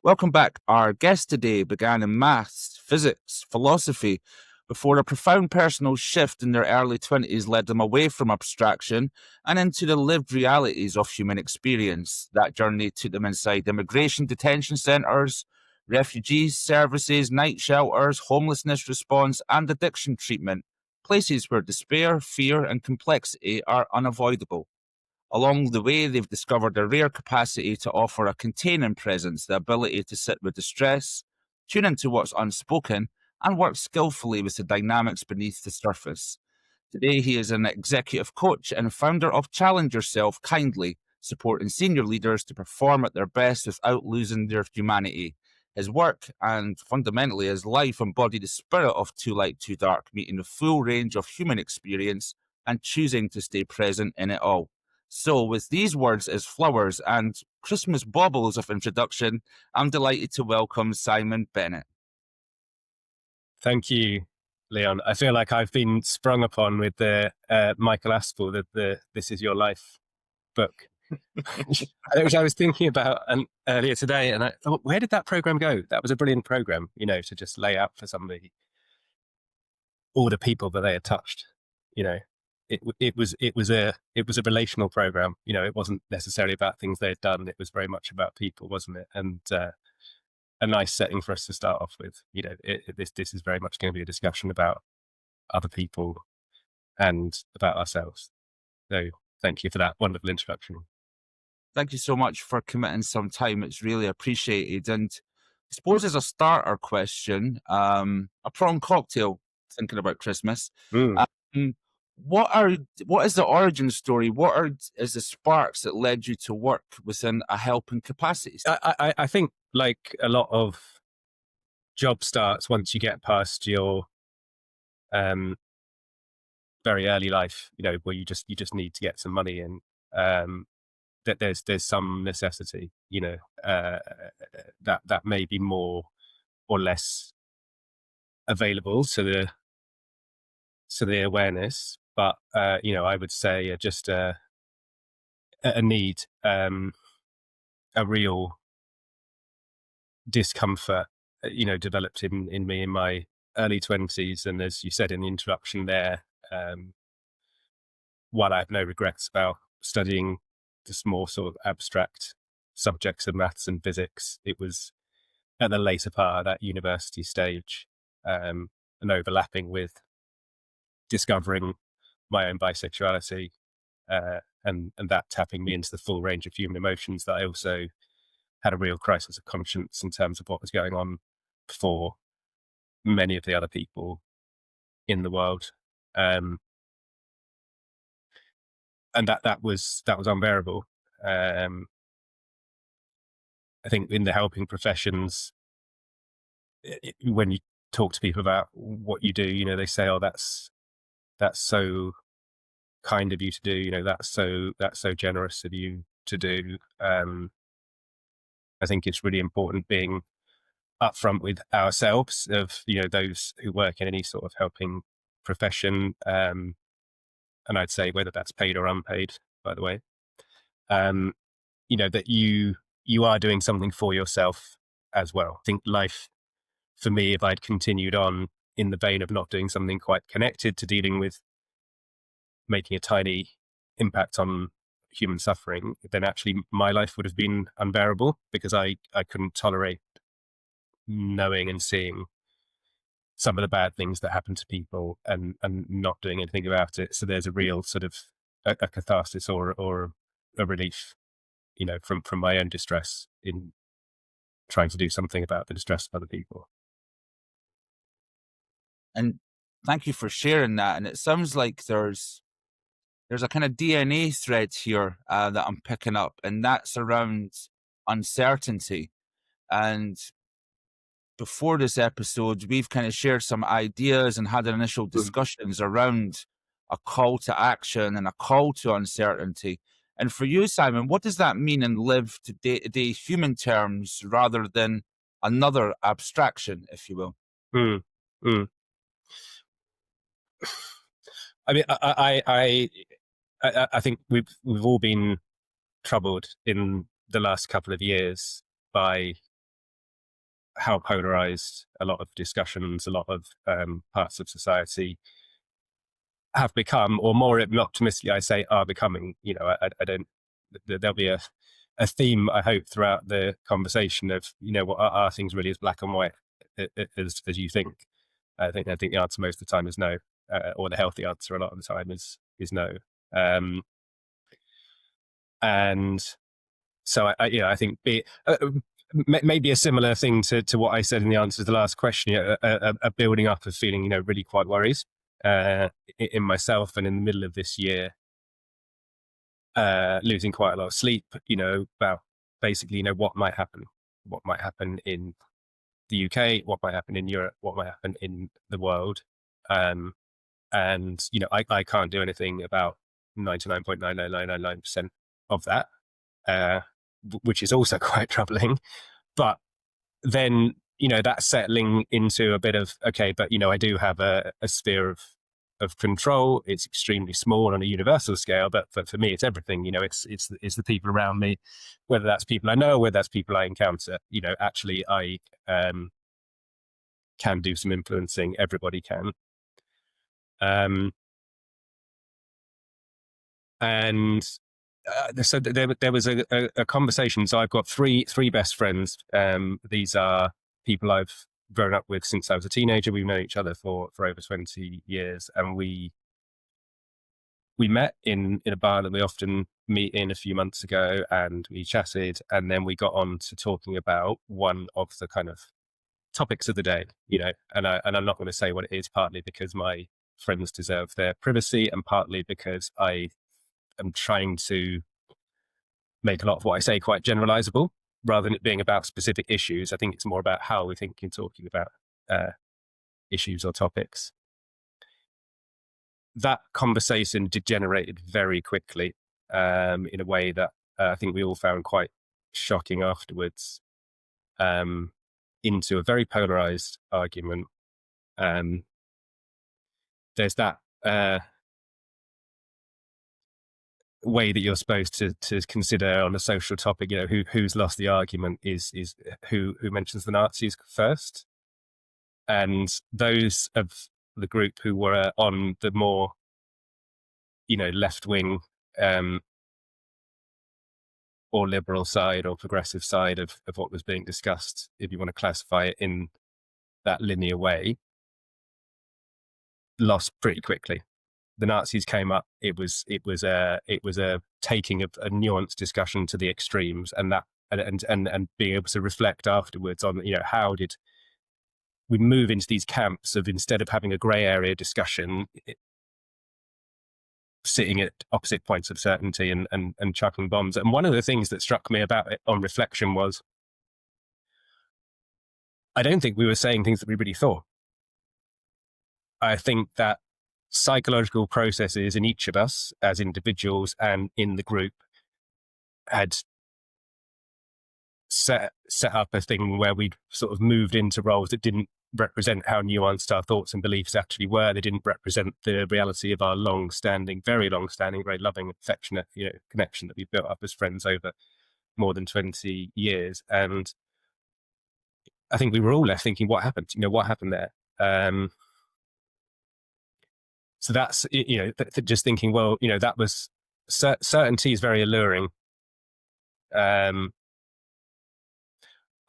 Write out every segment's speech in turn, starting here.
Welcome back. Our guest today began in maths, physics, philosophy, before a profound personal shift in their early 20s led them away from abstraction and into the lived realities of human experience. That journey took them inside immigration detention centres, refugee services, night shelters, homelessness response, and addiction treatment, places where despair, fear, and complexity are unavoidable. Along the way, they've discovered a rare capacity to offer a containing presence, the ability to sit with distress, tune into what's unspoken, and work skillfully with the dynamics beneath the surface. Today, he is an executive coach and founder of Challenge Yourself Kindly, supporting senior leaders to perform at their best without losing their humanity. His work and fundamentally his life embody the spirit of Too Light, Too Dark, meeting the full range of human experience and choosing to stay present in it all. So, with these words as flowers and Christmas baubles of introduction, I'm delighted to welcome Simon Bennett. Thank you, Leon. I feel like I've been sprung upon with the Michael Aspel, the This Is Your Life book, which I was thinking about earlier today. And I thought, where did that program go? That was a brilliant program, to just lay out for somebody all the people that they had touched. It was a relational program. It wasn't necessarily about things they had done. It was very much about people, wasn't it? And a nice setting for us to start off with. This is very much going to be a discussion about other people and about ourselves. So thank you for that wonderful introduction. Thank you so much for committing some time. It's really appreciated. And I suppose as a starter question, a prawn cocktail, thinking about Christmas. What is the origin story? Is the sparks that led you to work within a helping capacity? I think, like a lot of job starts, once you get past your very early life, where you just need to get some money in, that there's some necessity, that may be more or less available to the awareness, but I would say just a need, a real discomfort, developed in me in my early 20s. And as you said in the introduction there, while I have no regrets about studying this more sort of abstract subjects of maths and physics, it was at the later part of that university stage, and overlapping with discovering my own bisexuality, and that tapping me into the full range of human emotions, that I also had a real crisis of conscience in terms of what was going on for many of the other people in the world. And that was unbearable. I think in the helping professions, when you talk to people about what you do, they say, "Oh, that's so kind of you to do. That's so generous of you to do." I think it's really important being upfront with ourselves, of those who work in any sort of helping profession, and I'd say whether that's paid or unpaid, by the way, that you are doing something for yourself as well. I think life for me, if I'd continued on in the vein of not doing something quite connected to dealing with making a tiny impact on human suffering, then actually my life would have been unbearable, because I couldn't tolerate knowing and seeing some of the bad things that happen to people and not doing anything about it. So there's a real sort of a catharsis or a relief, from my own distress in trying to do something about the distress of other people. And thank you for sharing that. And it sounds like there's a kind of DNA thread here that I'm picking up, and that's around uncertainty. And before this episode, we've kind of shared some ideas and had initial discussions around a call to action and a call to uncertainty. And for you, Simon, what does that mean in lived day-to-day human terms rather than another abstraction, if you will? I mean, I think we've all been troubled in the last couple of years by how polarized a lot of discussions, a lot of parts of society have become, or more optimistically, I say are becoming. I don't. There'll be a theme, I hope, throughout the conversation of, what are things really as black and white as you think? I think the answer most of the time is no, or the healthy answer a lot of the time is no. And so I think maybe a similar thing to what I said in the answer to the last question, a building up of feeling, really quite worried in myself, and in the middle of this year, losing quite a lot of sleep, about basically, what might happen in the UK, what might happen in Europe, what might happen in the world. And, I can't do anything about 99.99999% of that, which is also quite troubling. But then, that's settling into a bit of, okay, but, I do have a sphere of control. It's extremely small on a universal scale, but for me, it's everything. It's the people around me, whether that's people I know, or whether that's people I encounter. Actually, I can do some influencing. Everybody can. And so there was a conversation. So I've got three best friends. These are people I've grown up with since I was a teenager. We've known each other for over 20 years, and we met in a bar that we often meet in a few months ago, and we chatted, and then we got on to talking about one of the kind of topics of the day, and I'm not going to say what it is, partly because my friends deserve their privacy, and partly because I am trying to make a lot of what I say quite generalizable, rather than it being about specific issues. I think it's more about how we're thinking, talking about issues or topics. That conversation degenerated very quickly, in a way that I think we all found quite shocking afterwards, into a very polarized argument. There's that way that you're supposed to consider on a social topic, who's lost the argument is who mentions the Nazis first. And those of the group who were on the more, left-wing or liberal side or progressive side of what was being discussed, if you want to classify it in that linear way, lost pretty quickly. The Nazis came up. It was a taking of a nuanced discussion to the extremes, and that and being able to reflect afterwards on, how did we move into these camps of, instead of having a grey area discussion, sitting at opposite points of certainty and chucking bombs. And one of the things that struck me about it on reflection was, I don't think we were saying things that we really thought. I think that psychological processes in each of us as individuals and in the group had set up a thing where we'd sort of moved into roles that didn't represent how nuanced our thoughts and beliefs actually were. They didn't represent the reality of our very long-standing, very loving, affectionate, connection that we built up as friends over more than 20 years. And I think we were all left thinking, what happened? What happened there? So that's, just thinking, well, that was, certainty is very alluring.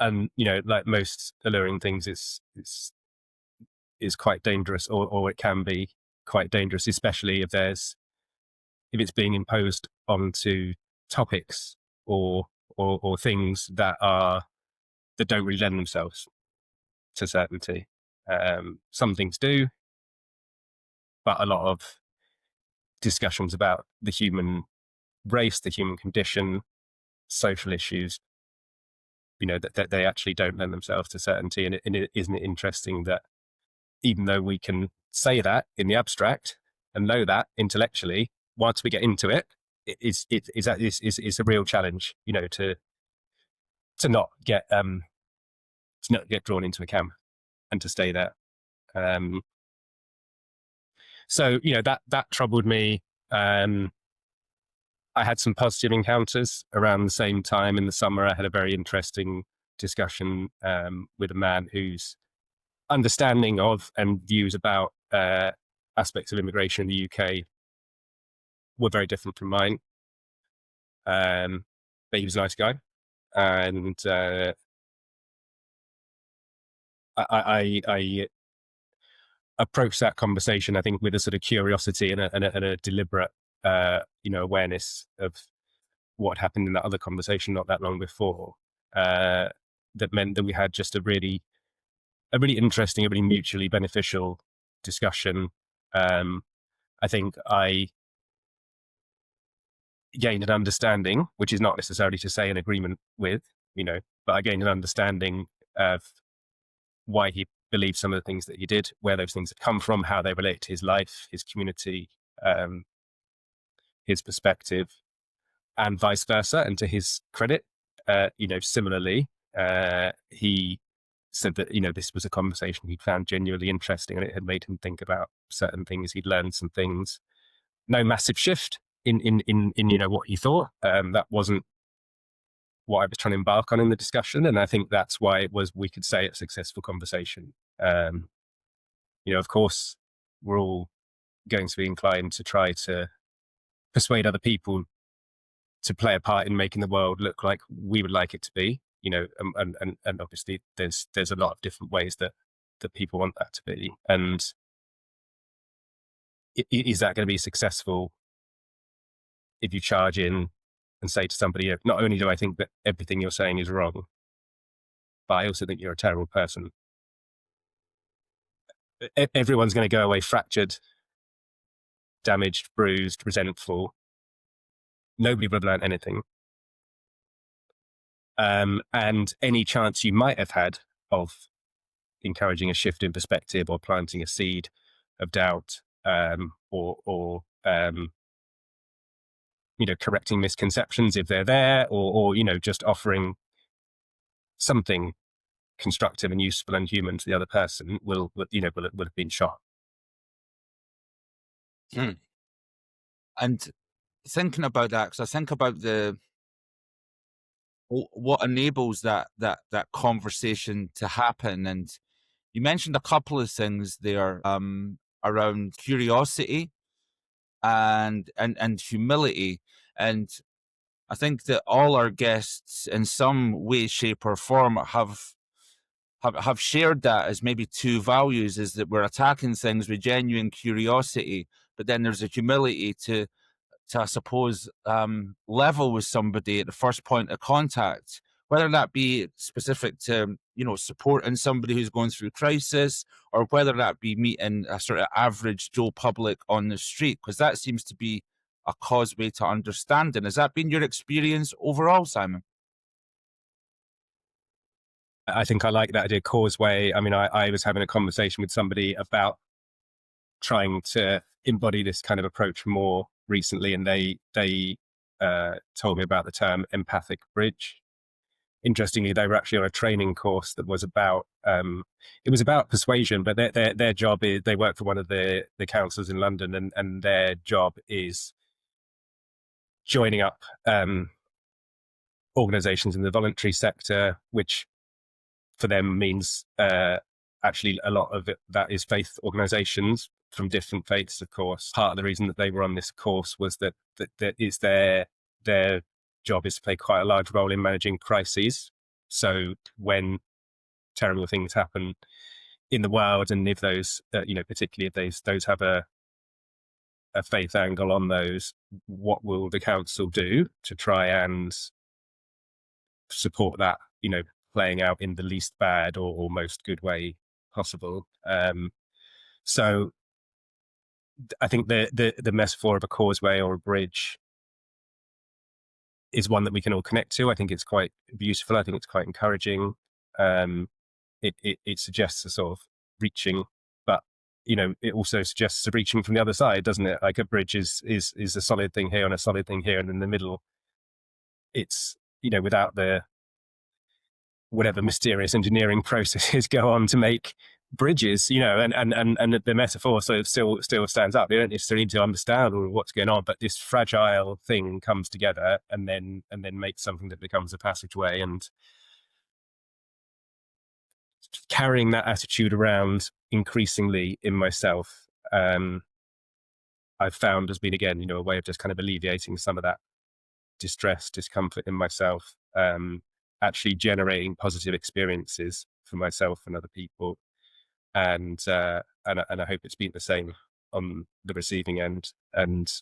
And, like most alluring things, it's quite dangerous, or it can be quite dangerous, especially if it's being imposed onto topics or things that don't really lend themselves to certainty. Some things do, but a lot of discussions about the human race, the human condition, social issues, that they actually don't lend themselves to certainty. And isn't it interesting that even though we can say that in the abstract and know that intellectually, once we get into it, it's a real challenge, to not get drawn into a camp and to stay there. So that troubled me. I had some positive encounters around the same time in the summer. I had a very interesting discussion with a man whose understanding of and views about aspects of immigration in the UK were very different from mine. But he was a nice guy, and I approached that conversation, I think, with a sort of curiosity and a deliberate, awareness of what happened in that other conversation not that long before. That meant that we had just a really interesting, a really mutually beneficial discussion. I think I gained an understanding, which is not necessarily to say an agreement with, but I gained an understanding of why he believed some of the things that he did, where those things had come from, how they relate to his life, his community, his perspective, and vice versa. And to his credit, similarly, he said that, this was a conversation he'd found genuinely interesting, and it had made him think about certain things. He'd learned some things. No massive shift in what he thought. That wasn't what I was trying to embark on in the discussion. And I think that's why we could say, a successful conversation. Of course, we're all going to be inclined to try to persuade other people to play a part in making the world look like we would like it to be, and obviously there's a lot of different ways that people want that to be. And is that going to be successful if you charge in and say to somebody, not only do I think that everything you're saying is wrong, but I also think you're a terrible person. Everyone's going to go away fractured, damaged, bruised, resentful. Nobody would have learned anything. And any chance you might have had of encouraging a shift in perspective or planting a seed of doubt, or correcting misconceptions if they're there, or just offering something constructive and useful and human to the other person will have been shot. And thinking about that, because I think about what enables that conversation to happen. And you mentioned a couple of things there, around curiosity and humility. And I think that all our guests in some way, shape or form have shared that as maybe two values, is that we're attacking things with genuine curiosity, but then there's a humility to I suppose, level with somebody at the first point of contact, whether that be specific to, supporting somebody who's going through crisis, or whether that be meeting a sort of average Joe public on the street, because that seems to be a causeway to understanding. Has that been your experience overall, Simon? I think I like that idea, causeway. I mean, I was having a conversation with somebody about trying to embody this kind of approach more recently, and they told me about the term empathic bridge. Interestingly, they were actually on a training course that was about it was about persuasion, but their job is, they work for one of the councils in London, and their job is joining up organizations in the voluntary sector, which for them means actually a lot of it that is faith organizations from different faiths, of course. Part of the reason that they were on this course was that is their job is to play quite a large role in managing crises. So when terrible things happen in the world, and if those, particularly if those have a faith angle on those, what will the council do to try and support that, playing out in the least bad or most good way possible? So I think the metaphor of a causeway or a bridge is one that we can all connect to. I think it's quite beautiful. I think it's quite encouraging. It suggests a sort of reaching, but it also suggests a reaching from the other side, doesn't it? Like a bridge is a solid thing here and a solid thing here, and in the middle, it's without the whatever mysterious engineering processes go on to make bridges, and the metaphor sort of still stands up. They don't necessarily need to understand all what's going on, but this fragile thing comes together and then makes something that becomes a passageway. And carrying that attitude around increasingly in myself, I've found has been, again, a way of just kind of alleviating some of that distress, discomfort in myself, actually generating positive experiences for myself and other people. And I hope it's been the same on the receiving end. And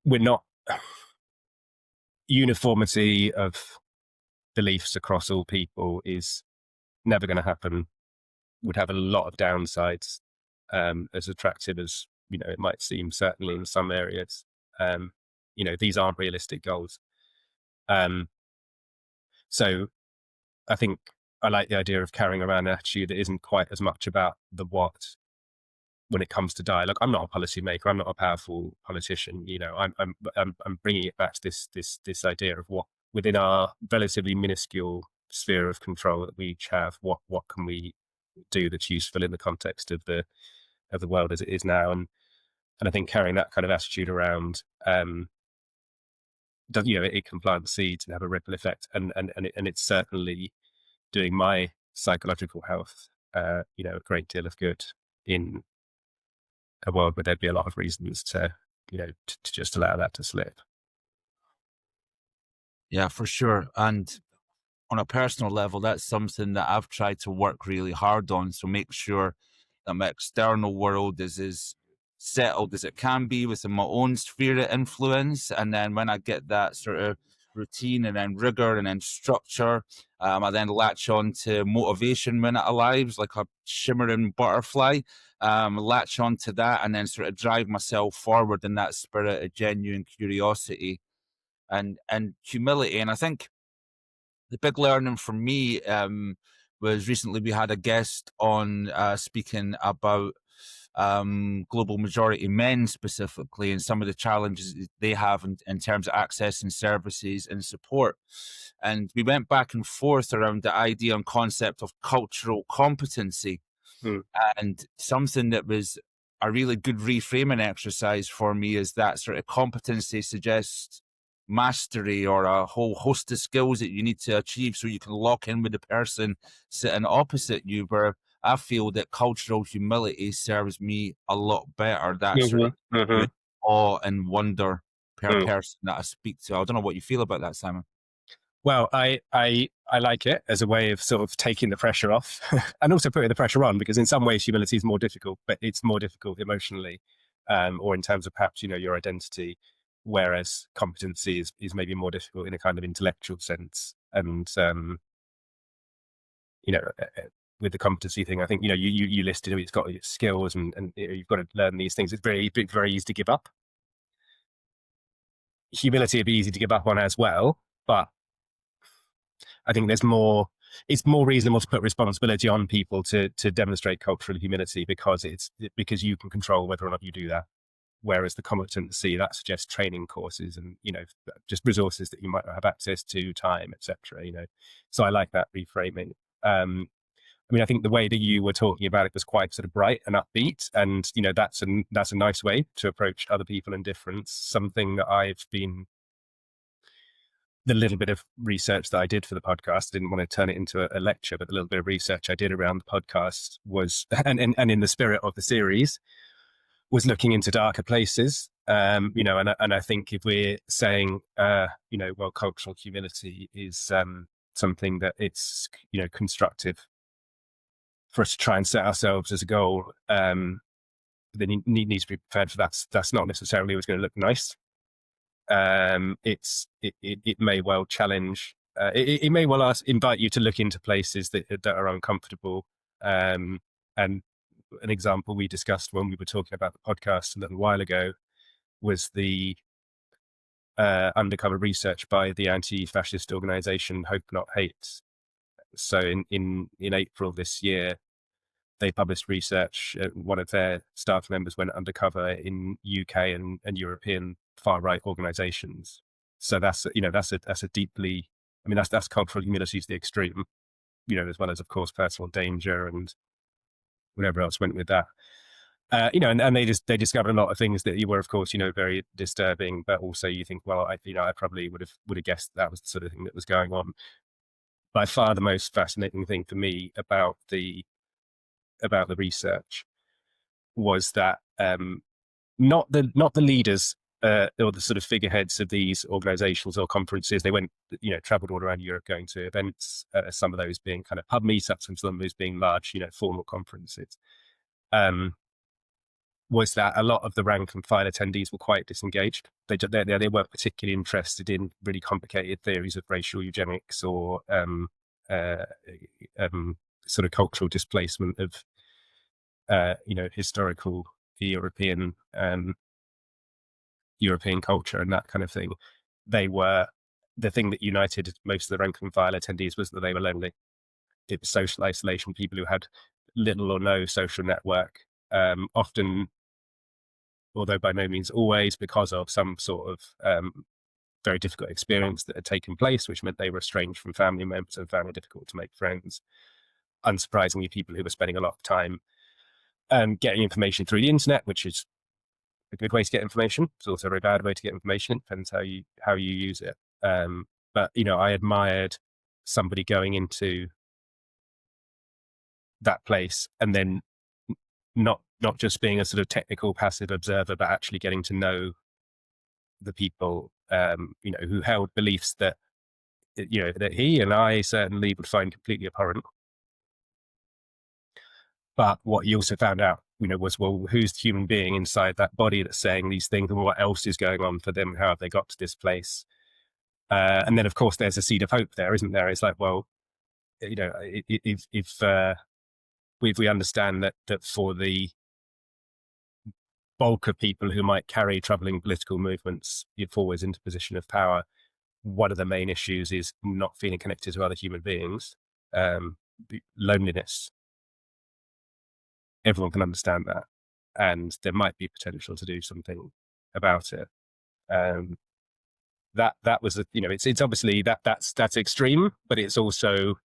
we're not uniformity of beliefs across all people is never going to happen. Would have a lot of downsides, as attractive as it might seem, certainly in some areas. These aren't realistic goals. So I think I like the idea of carrying around an attitude that isn't quite as much about the what when it comes to dialogue. I'm not a policymaker. I'm not a powerful politician. I'm bringing it back to this idea of what within our relatively minuscule sphere of control that we each have. What can we do that's useful in the context of the world as it is now? And I think carrying that kind of attitude around, it can plant seeds and have a ripple effect. And it's certainly doing my psychological health, a great deal of good in a world where there'd be a lot of reasons to just allow that to slip. Yeah, for sure. And on a personal level, that's something that I've tried to work really hard on. So make sure that my external world is as settled as it can be within my own sphere of influence. And then when I get that sort of routine and then rigor and then structure, I then latch on to motivation when it arrives, like a shimmering butterfly. Latch on to that and then sort of drive myself forward in that spirit of genuine curiosity and humility. And I think the big learning for me was recently we had a guest on speaking about global majority men specifically and some of the challenges they have in terms of accessing services and support. And we went back and forth around the idea and concept of cultural competency. And something that was a really good reframing exercise for me is that sort of competency suggests mastery or a whole host of skills that you need to achieve so you can lock in with the person sitting opposite you, where I feel that cultural humility serves me a lot better. That sort of awe and wonder per person that I speak to. I don't know what you feel about that, Simon. Well, I like it as a way of sort of taking the pressure off and also putting the pressure on, because in some ways humility is more difficult, but it's more difficult emotionally, or in terms of perhaps, your identity, whereas competency is maybe more difficult in a kind of intellectual sense. And, with the competency thing, I think, you listed it's got skills and you've got to learn these things. It's very easy to give up. Humility would be easy to give up on as well, but I think it's more reasonable to put responsibility on people to demonstrate cultural humility because you can control whether or not you do that. Whereas the competency, that suggests training courses and, just resources that you might not have access to, time, etc. So I like that reframing. I think the way that you were talking about it was quite sort of bright and upbeat, and that's a nice way to approach other people and difference. Something that I've been, the little bit of research that I did for the podcast, I didn't want to turn it into a lecture, but the little bit of research I did around the podcast was, and in the spirit of the series, was looking into darker places. And I think if we're saying, well, cultural humility is something that it's, constructive for us to try and set ourselves as a goal, then you need to be prepared for that. That's not necessarily always going to look nice. It may well challenge. It may well invite you to look into places that are uncomfortable. And an example we discussed when we were talking about the podcast a little while ago was the undercover research by the anti-fascist organization Hope Not Hate. So in April this year, they published research. One of their staff members went undercover in UK and European far right organizations. So that's a deeply, that's cultural humility to the extreme, as well as, of course, personal danger and whatever else went with that. And they discovered a lot of things that were, of course, very disturbing, but also you think, well, I probably would have guessed that was the sort of thing that was going on. by far the most fascinating thing for me about the research was that not the leaders or the sort of figureheads of these organizations or conferences. They went, traveled all around Europe going to events, some of those being kind of pub meetups and some of those being large, formal conferences. Was that a lot of the rank and file attendees were quite disengaged. They weren't particularly interested in really complicated theories of racial eugenics or sort of cultural displacement of historical European culture and that kind of thing. The thing that united most of the rank and file attendees was that they were lonely. It was social isolation, people who had little or no social network, often, although by no means always, because of some sort of very difficult experience that had taken place, which meant they were estranged from family members and found it difficult to make friends. Unsurprisingly, people who were spending a lot of time getting information through the internet, which is a good way to get information. It's also a very bad way to get information. It depends how you use it. But I admired somebody going into that place and then not just being a sort of technical passive observer, but actually getting to know the people, who held beliefs that, that he and I certainly would find completely abhorrent. But what you also found out, was, well, who's the human being inside that body that's saying these things, and what else is going on for them? How have they got to this place? And then, of course, there's a seed of hope there, isn't there? It's like, well, if we understand that for the bulk of people who might carry troubling political movements forwards into position of power, one of the main issues is not feeling connected to other human beings, loneliness. Everyone can understand that, and there might be potential to do something about it. That was it's obviously that's extreme, but it's also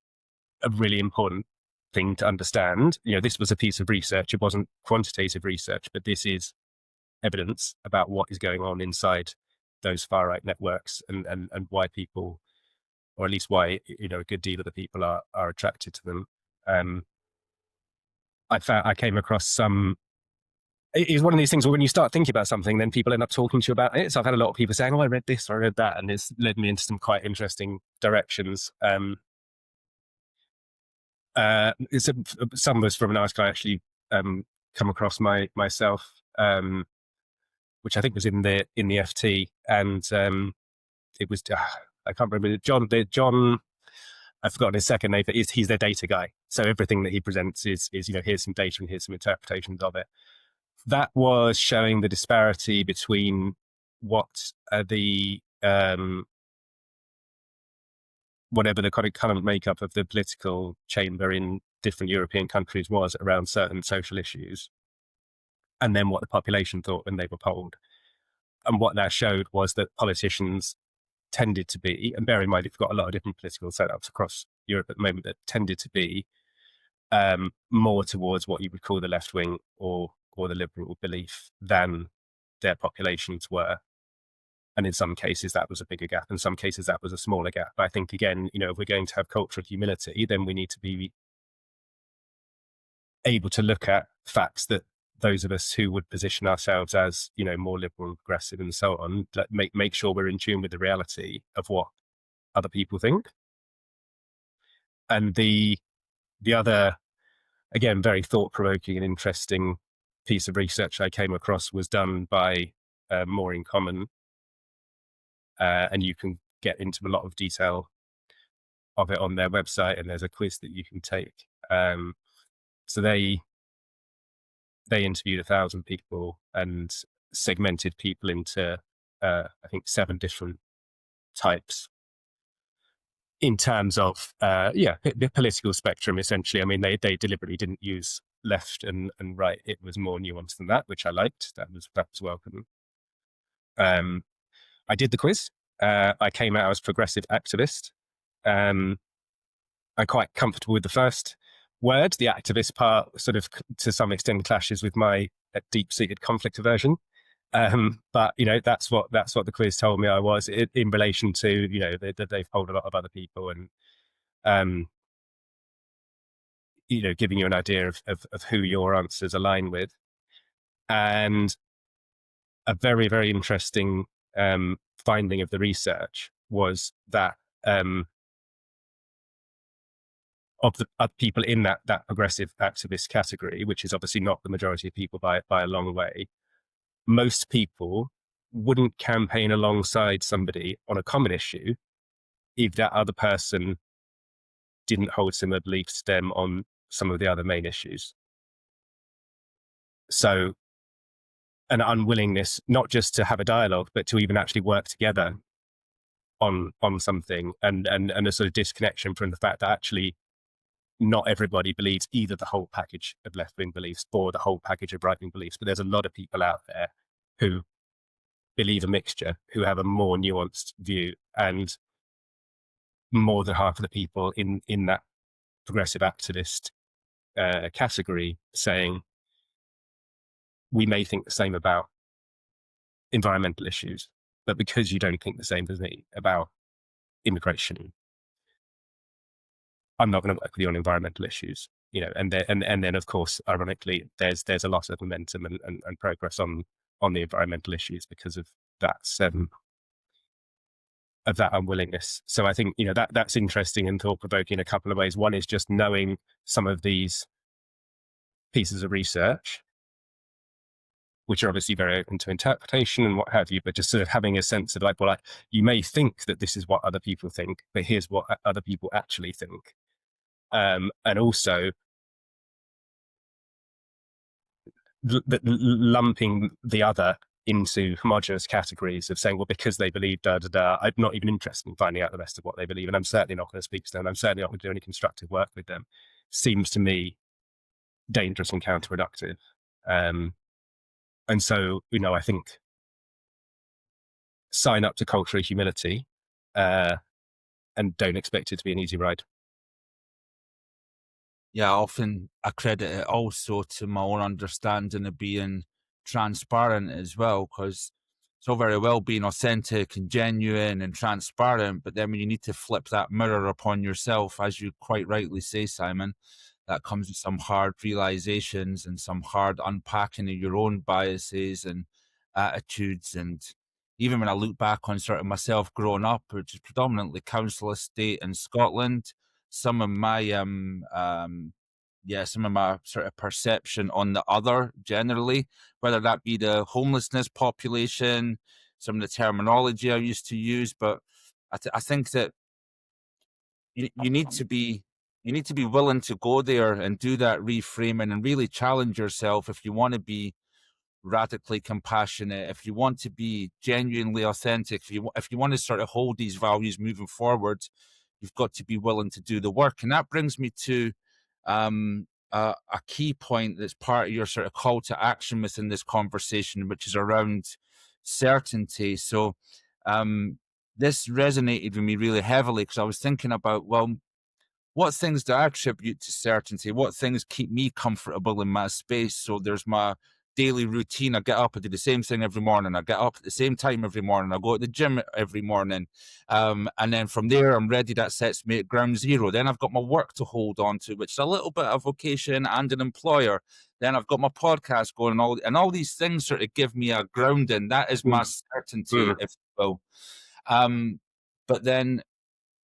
a really important thing to understand. This was a piece of research. It wasn't quantitative research, but this is evidence about what is going on inside those far right networks and why people, or at least why a good deal of the people are attracted to them. I came across some. It's one of these things where when you start thinking about something, then people end up talking to you about it. So I've had a lot of people saying, "Oh, I read this or I read that," and it's led me into some quite interesting directions. Some was from an article I actually come across myself, which I think was in the FT, and it was I can't remember John. I've forgotten his second name, but he's their data guy. So everything that he presents is here's some data and here's some interpretations of it. That was showing the disparity between what the whatever the current makeup of the political chamber in different European countries was around certain social issues, and then what the population thought when they were polled. And what that showed was that politicians tended to be, and bear in mind, you've got a lot of different political setups across Europe at the moment, that tended to be more towards what you would call the left wing or the liberal belief than their populations were. And in some cases that was a bigger gap, in some cases that was a smaller gap. But I think, again, if we're going to have cultural humility, then we need to be able to look at facts that those of us who would position ourselves as, more liberal and progressive and so on, make sure we're in tune with the reality of what other people think. And the other, again, very thought-provoking and interesting piece of research I came across was done by More in Common, and you can get into a lot of detail of it on their website, and there's a quiz that you can take. So they interviewed 1,000 people and segmented people into, I think, 7 different types in terms of, the political spectrum, essentially. I mean, they deliberately didn't use left and right. It was more nuanced than that, which I liked. That was welcome. I did the quiz. I came out as progressive activist. I'm quite comfortable with the first word. The activist part sort of, to some extent, clashes with my deep-seated conflict aversion. But that's what the quiz told me I was in relation to that they've polled a lot of other people, and Giving you an idea of who your answers align with. And a very, very interesting finding of the research was that of the people in that progressive activist category, which is obviously not the majority of people by a long way, most people wouldn't campaign alongside somebody on a common issue if that other person didn't hold similar beliefs to them on some of the other main issues. So an unwillingness not just to have a dialogue, but to even actually work together on something, and a sort of disconnection from the fact that actually not everybody believes either the whole package of left-wing beliefs or the whole package of right-wing beliefs, but there's a lot of people out there who believe a mixture, who have a more nuanced view, and more than half of the people in that progressive activist category saying, we may think the same about environmental issues, but because you don't think the same as me about immigration, I'm not going to work with you on environmental issues. And then of course, ironically, there's a lot of momentum and progress on the environmental issues because of that unwillingness. So I think that's interesting and thought provoking in a couple of ways. One is just knowing some of these pieces of research, which are obviously very open to interpretation and what have you, but just sort of having a sense of like, well, you may think that this is what other people think, but here's what other people actually think. And also lumping the other into homogenous categories of saying, well, because they believe I'm not even interested in finding out the rest of what they believe, and I'm certainly not going to speak to them. I'm certainly not going to do any constructive work with them. Seems to me dangerous and counterproductive. And so, I think sign up to cultural humility and don't expect it to be an easy ride. Yeah, I often accredit it also to my own understanding of being transparent as well, because it's all very well being authentic and genuine and transparent, but then when you need to flip that mirror upon yourself, as you quite rightly say, Simon, that comes with some hard realizations and some hard unpacking of your own biases and attitudes. And even when I look back on sort of myself growing up, which is predominantly council estate in Scotland, some of my some of my sort of perception on the other generally, whether that be the homelessness population, some of the terminology I used to use, but I think that you need to be willing to go there and do that reframing and really challenge yourself if you want to be radically compassionate, if you want to be genuinely authentic, if you want to sort of hold these values moving forward, you've got to be willing to do the work. And that brings me to a key point that's part of your sort of call to action within this conversation, which is around certainty. So this resonated with me really heavily because I was thinking about, well, what things do I attribute to certainty? What things keep me comfortable in my space? So there's my daily routine. I get up, I do the same thing every morning. I get up at the same time every morning. I go to the gym every morning. And then from there, I'm ready. That sets me at ground zero. Then I've got my work to hold on to, which is a little bit of vocation and an employer. Then I've got my podcast going and all these things sort of give me a grounding. That is my certainty, if you will. But then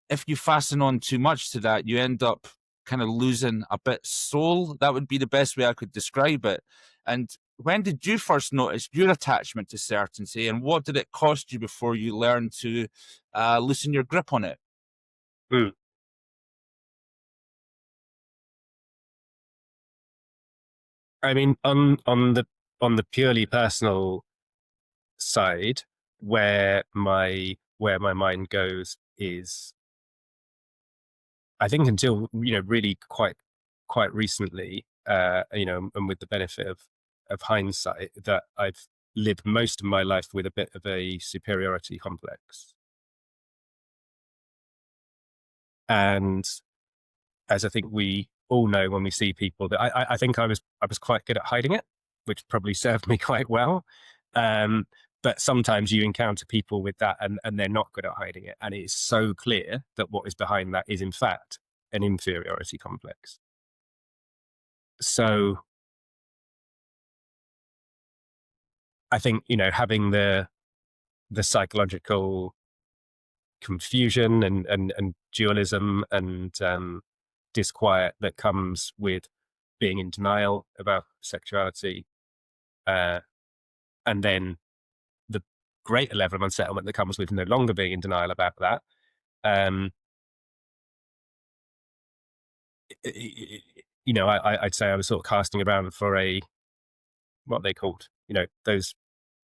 if you fasten on too much to that, you end up kind of losing a bit soul. That would be the best way I could describe it. And when did you first notice your attachment to certainty, and what did it cost you before you learned to loosen your grip on it? I mean, on the purely personal side, where my mind goes is, I think until really quite recently, and with the benefit of hindsight, that I've lived most of my life with a bit of a superiority complex, and as I think we all know when we see people, that I think I was quite good at hiding it, which probably served me quite well. But sometimes you encounter people with that and they're not good at hiding it. And it's so clear that what is behind that is in fact an inferiority complex. So I think, having the psychological confusion and dualism and disquiet that comes with being in denial about sexuality, and then the greater level of unsettlement that comes with no longer being in denial about that. I'd say I was sort of casting around for what they called, those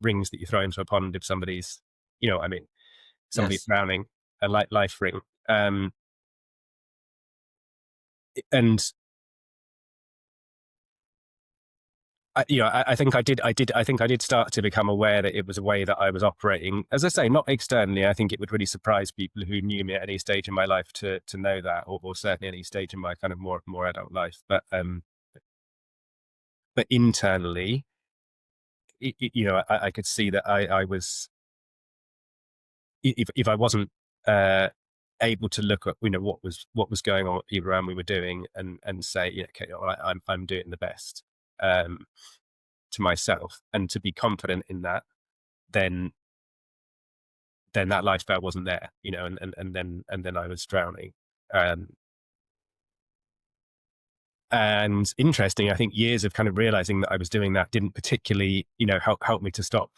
rings that you throw into a pond if somebody's, somebody's Yes. drowning, a life ring. And I think I did start to become aware that it was a way that I was operating. As I say, not externally. I think it would really surprise people who knew me at any stage in my life to know that, or certainly any stage in my kind of more adult life. But internally, I could see that I was, if I wasn't able to look at what was going on, what people around me were doing, and say, okay, I'm doing the best to myself, and to be confident in that, then that lifestyle wasn't there, and then I was drowning. And interesting, I think years of kind of realizing that I was doing that didn't particularly, help me to stop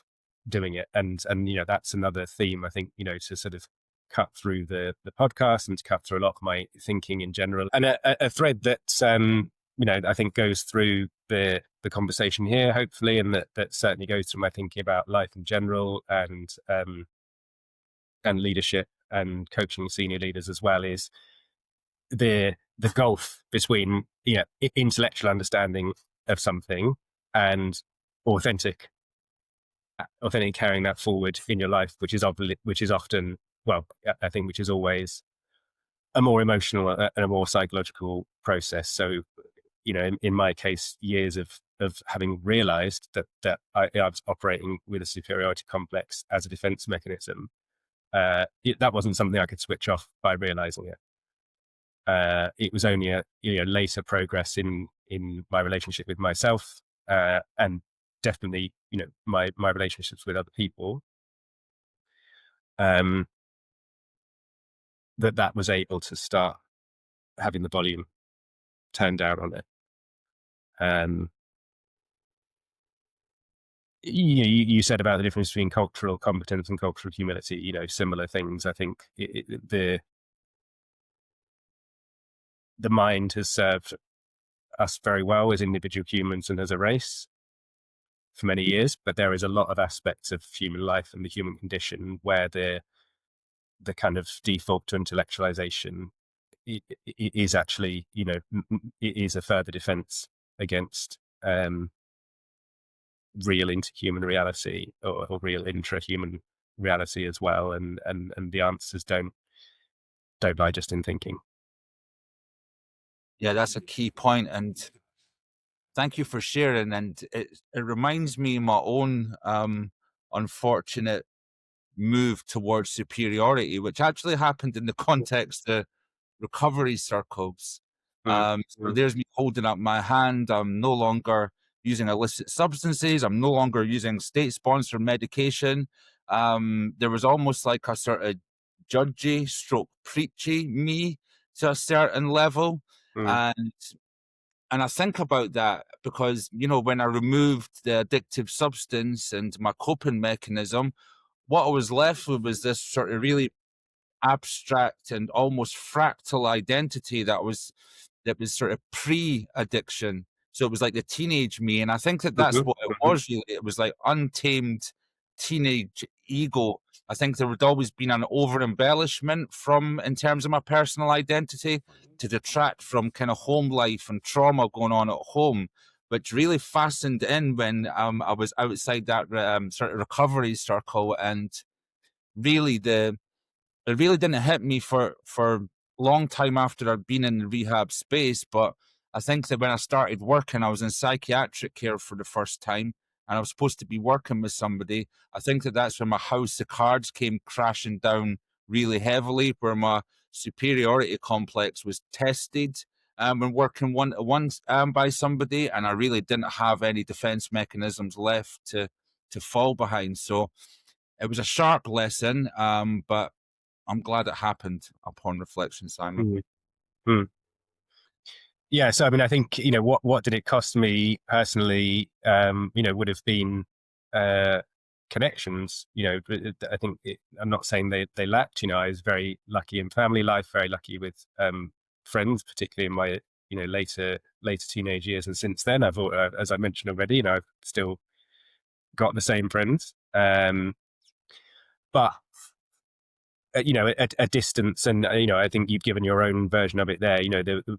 doing it. And that's another theme, I think, to sort of cut through the podcast and to cut through a lot of my thinking in general. And a thread that, I think goes through the conversation here, hopefully, and that certainly goes through my thinking about life in general and leadership and coaching senior leaders as well, is the gulf between intellectual understanding of something and authentic carrying that forward in your life, which is often, well, I think, which is always a more emotional and a more psychological process. So, in my case, years of having realized that I was operating with a superiority complex as a defense mechanism, that wasn't something I could switch off by realizing it. It was only a later progress in my relationship with myself, and definitely my relationships with other people, that was able to start having the volume turned down on it. You said about the difference between cultural competence and cultural humility, similar things. I think the mind has served us very well as individual humans and as a race for many years, but there is a lot of aspects of human life and the human condition where the kind of default to intellectualization is actually, it is a further defense against real interhuman reality or real intrahuman reality as well, and the answers don't lie just in thinking. Yeah, that's a key point, and thank you for sharing. And it reminds me of my own unfortunate move towards superiority, which actually happened in the context of recovery circles. So there's me holding up my hand. I'm no longer using illicit substances. I'm no longer using state-sponsored medication. There was almost like a sort of judgy stroke preachy me to a certain level. And I think about that because, when I removed the addictive substance and my coping mechanism, what I was left with was this sort of really abstract and almost fractal identity that was sort of pre-addiction. So it was like the teenage me, and I think that that's what it was really. It was like untamed teenage ego. I think there had always been an over embellishment in terms of my personal identity to detract from kind of home life and trauma going on at home, which really fastened in when I was outside that sort of recovery circle. And really it really didn't hit me for a long time after I'd been in the rehab space. But I think that when I started working, I was in psychiatric care for the first time, and I was supposed to be working with somebody. I think that that's when my house of cards came crashing down really heavily, where my superiority complex was tested when working one-to-one by somebody, and I really didn't have any defense mechanisms left to fall behind. So it was a sharp lesson, but I'm glad it happened upon reflection, Simon. Mm. Mm. Yeah, so I mean, I think what did it cost me personally? Would have been connections. I think I'm not saying they lacked. I was very lucky in family life, very lucky with friends, particularly in my later teenage years, and since then, as I mentioned already, I've still got the same friends. But a distance, and I think you've given your own version of it there.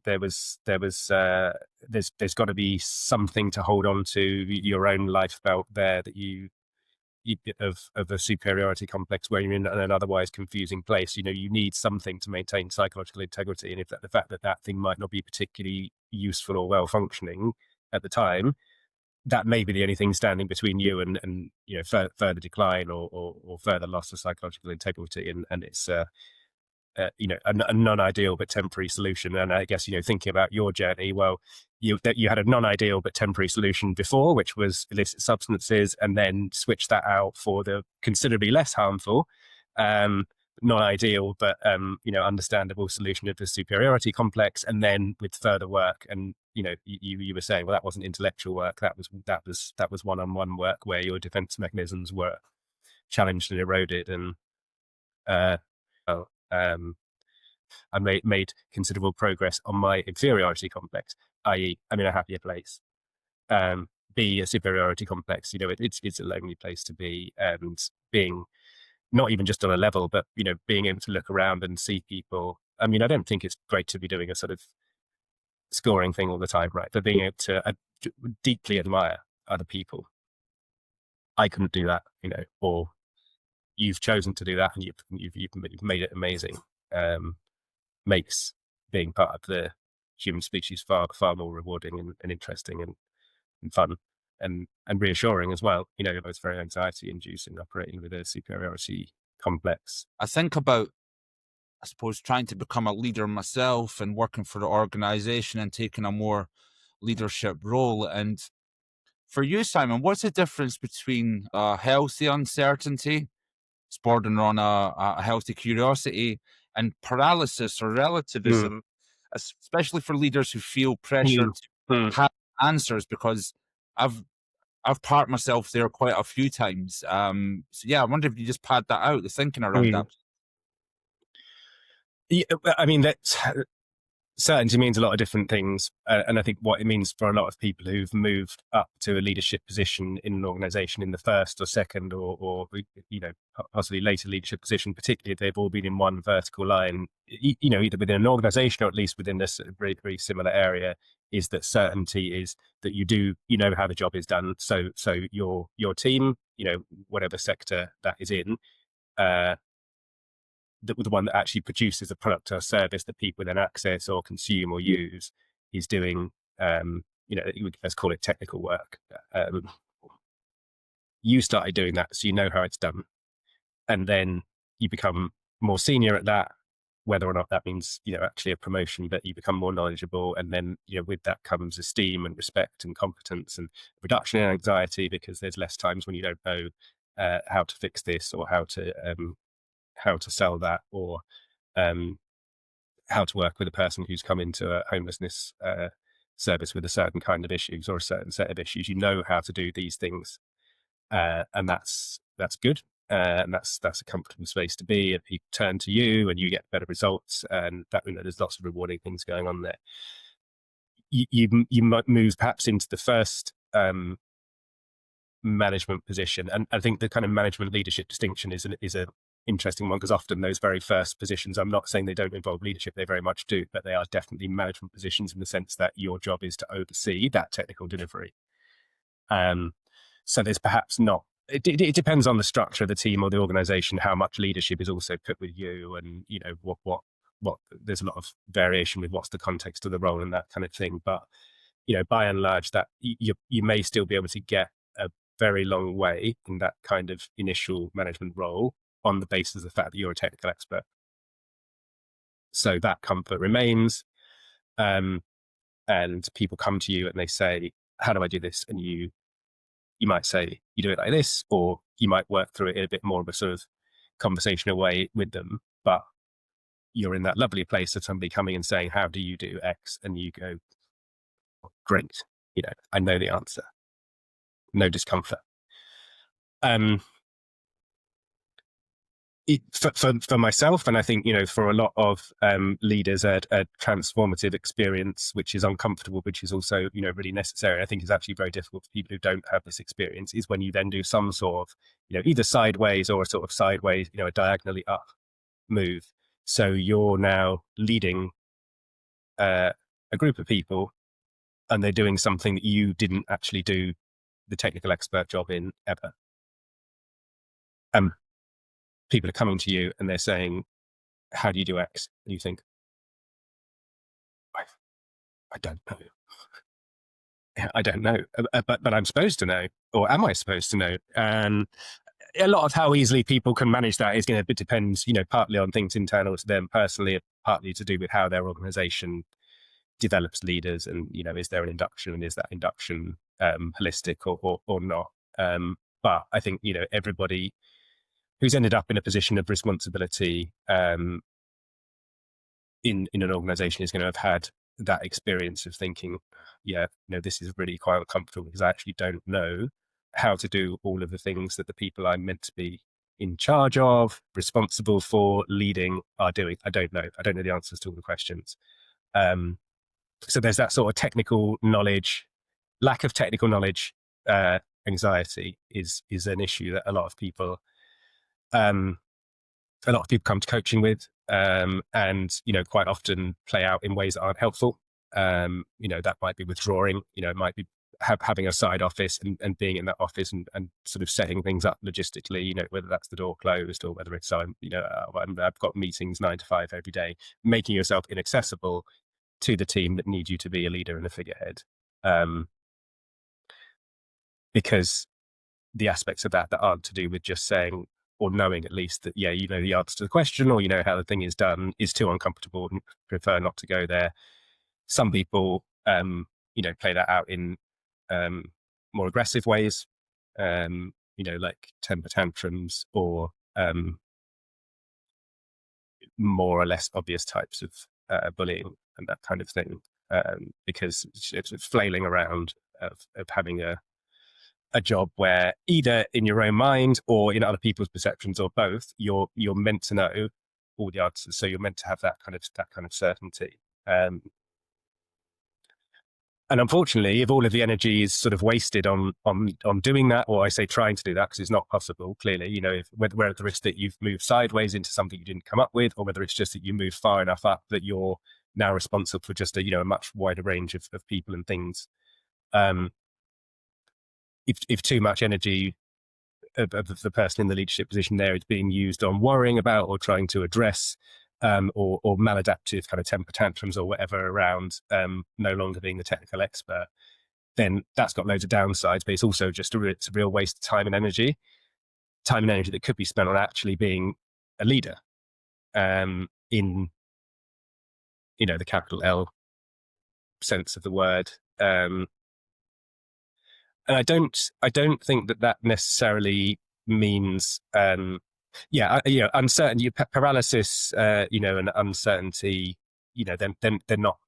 There's got to be something to hold on to, your own life belt there, that you of a superiority complex where you're in an otherwise confusing place. You need something to maintain psychological integrity, and if the fact that thing might not be particularly useful or well functioning at the time, that may be the only thing standing between you and further decline or further loss of psychological integrity, and it's a non-ideal but temporary solution. And I guess thinking about your journey, well, you had a non-ideal but temporary solution before, which was illicit substances, and then switch that out for the considerably less harmful, non-ideal but understandable solution of the superiority complex. And then with further work, and you were saying, well, that wasn't intellectual work, that was one-on-one work where your defense mechanisms were challenged and eroded, and I made considerable progress on my inferiority complex, i.e., I'm in a happier place. B, a superiority complex, it's a lonely place to be, and being not even just on a level, but being able to look around and see people. I mean, I don't think it's great to be doing a sort of scoring thing all the time, right? But being able to deeply admire other people. I couldn't do that, or you've chosen to do that, and you've made it amazing. Makes being part of the human species far more rewarding and interesting and fun and reassuring as well. It's very anxiety inducing operating with a superiority complex. I think about, I suppose, trying to become a leader myself and working for the organization and taking a more leadership role. And for you, Simon, what's the difference between a healthy uncertainty, bordering on a healthy curiosity, and paralysis or relativism, especially for leaders who feel pressured to have answers? Because I've parked myself there quite a few times. So yeah, I wonder if you just pad that out, the thinking around that. Yeah, I mean, that's certainty means a lot of different things, and I think what it means for a lot of people who've moved up to a leadership position in an organization in the first or second or possibly later leadership position, particularly if they've all been in one vertical line, either within an organization or at least within this very, very similar area, is that certainty is that you know how the job is done. So your team, whatever sector that is in, the one that actually produces a product or service that people then access or consume or use, is doing, let's call it technical work. You started doing that, so you know how it's done. And then you become more senior at that, whether or not that means, actually a promotion, but you become more knowledgeable. And then, with that comes esteem and respect and competence and reduction in anxiety, because there's less times when you don't know how to fix this, or how to sell that, or how to work with a person who's come into a homelessness service with a certain kind of issues or a certain set of issues. You know how to do these things, and that's good, and that's a comfortable space to be. And people turn to you, and you get better results, and that there's lots of rewarding things going on there. You might move perhaps into the first management position, and I think the kind of management leadership distinction is a interesting one, because often those very first positions, I'm not saying they don't involve leadership, they very much do, but they are definitely management positions in the sense that your job is to oversee that technical delivery. So there's perhaps not, it depends on the structure of the team or the organization, how much leadership is also put with you, and what there's a lot of variation with what's the context of the role and that kind of thing. But by and large, that you may still be able to get a very long way in that kind of initial management role on the basis of the fact that you're a technical expert. So that comfort remains. And people come to you and they say, how do I do this? And you might say, you do it like this, or you might work through it in a bit more of a sort of conversational way with them. But you're in that lovely place of somebody coming and saying, how do you do X? And you go, great, I know the answer. No discomfort. For myself, and I think, for a lot of leaders, a transformative experience, which is uncomfortable, which is also, really necessary, I think is actually very difficult for people who don't have this experience, is when you then do some sort of, either sideways or a sort of sideways, a diagonally up move. So you're now leading a group of people and they're doing something that you didn't actually do the technical expert job in ever. People are coming to you and they're saying, how do you do X? And you think, I don't know. I don't know, but I'm supposed to know, or am I supposed to know? And a lot of how easily people can manage that is going to depend, partly on things internal to them personally, partly to do with how their organization develops leaders, and is there an induction, and is that induction holistic or not? But I think everybody who's ended up in a position of responsibility in an organization is going to have had that experience of thinking, this is really quite uncomfortable because I actually don't know how to do all of the things that the people I'm meant to be in charge of, responsible for, leading are doing. I don't know the answers to all the questions. So there's that sort of technical knowledge, lack of technical knowledge, anxiety is an issue that a lot of people come to coaching with, and quite often play out in ways that aren't helpful. That might be withdrawing. It might be having a side office and being in that office and sort of setting things up logistically. Whether that's the door closed or whether it's I've got meetings 9 to 5 every day, making yourself inaccessible to the team that need you to be a leader and a figurehead, because the aspects of that aren't to do with just saying or knowing at least that, the answer to the question, or how the thing is done, is too uncomfortable and prefer not to go there. Some people, play that out in more aggressive ways, like temper tantrums or more or less obvious types of bullying and that kind of thing, because it's flailing around of having a job where either in your own mind or in other people's perceptions or both, you're meant to know all the answers. So you're meant to have that kind of certainty. And unfortunately, if all of the energy is sort of wasted on doing that, or I say trying to do that, because it's not possible, clearly, whether it's that you've moved sideways into something you didn't come up with, or whether it's just that you moved far enough up that you're now responsible for just a much wider range of people and things. If too much energy of the person in the leadership position there is being used on worrying about or trying to address or maladaptive kind of temper tantrums or whatever around no longer being the technical expert, then that's got loads of downsides, but it's also just it's a real waste of time and energy that could be spent on actually being a leader in the capital L sense of the word. And I don't think that necessarily means, uncertainty, paralysis, and uncertainty, they're not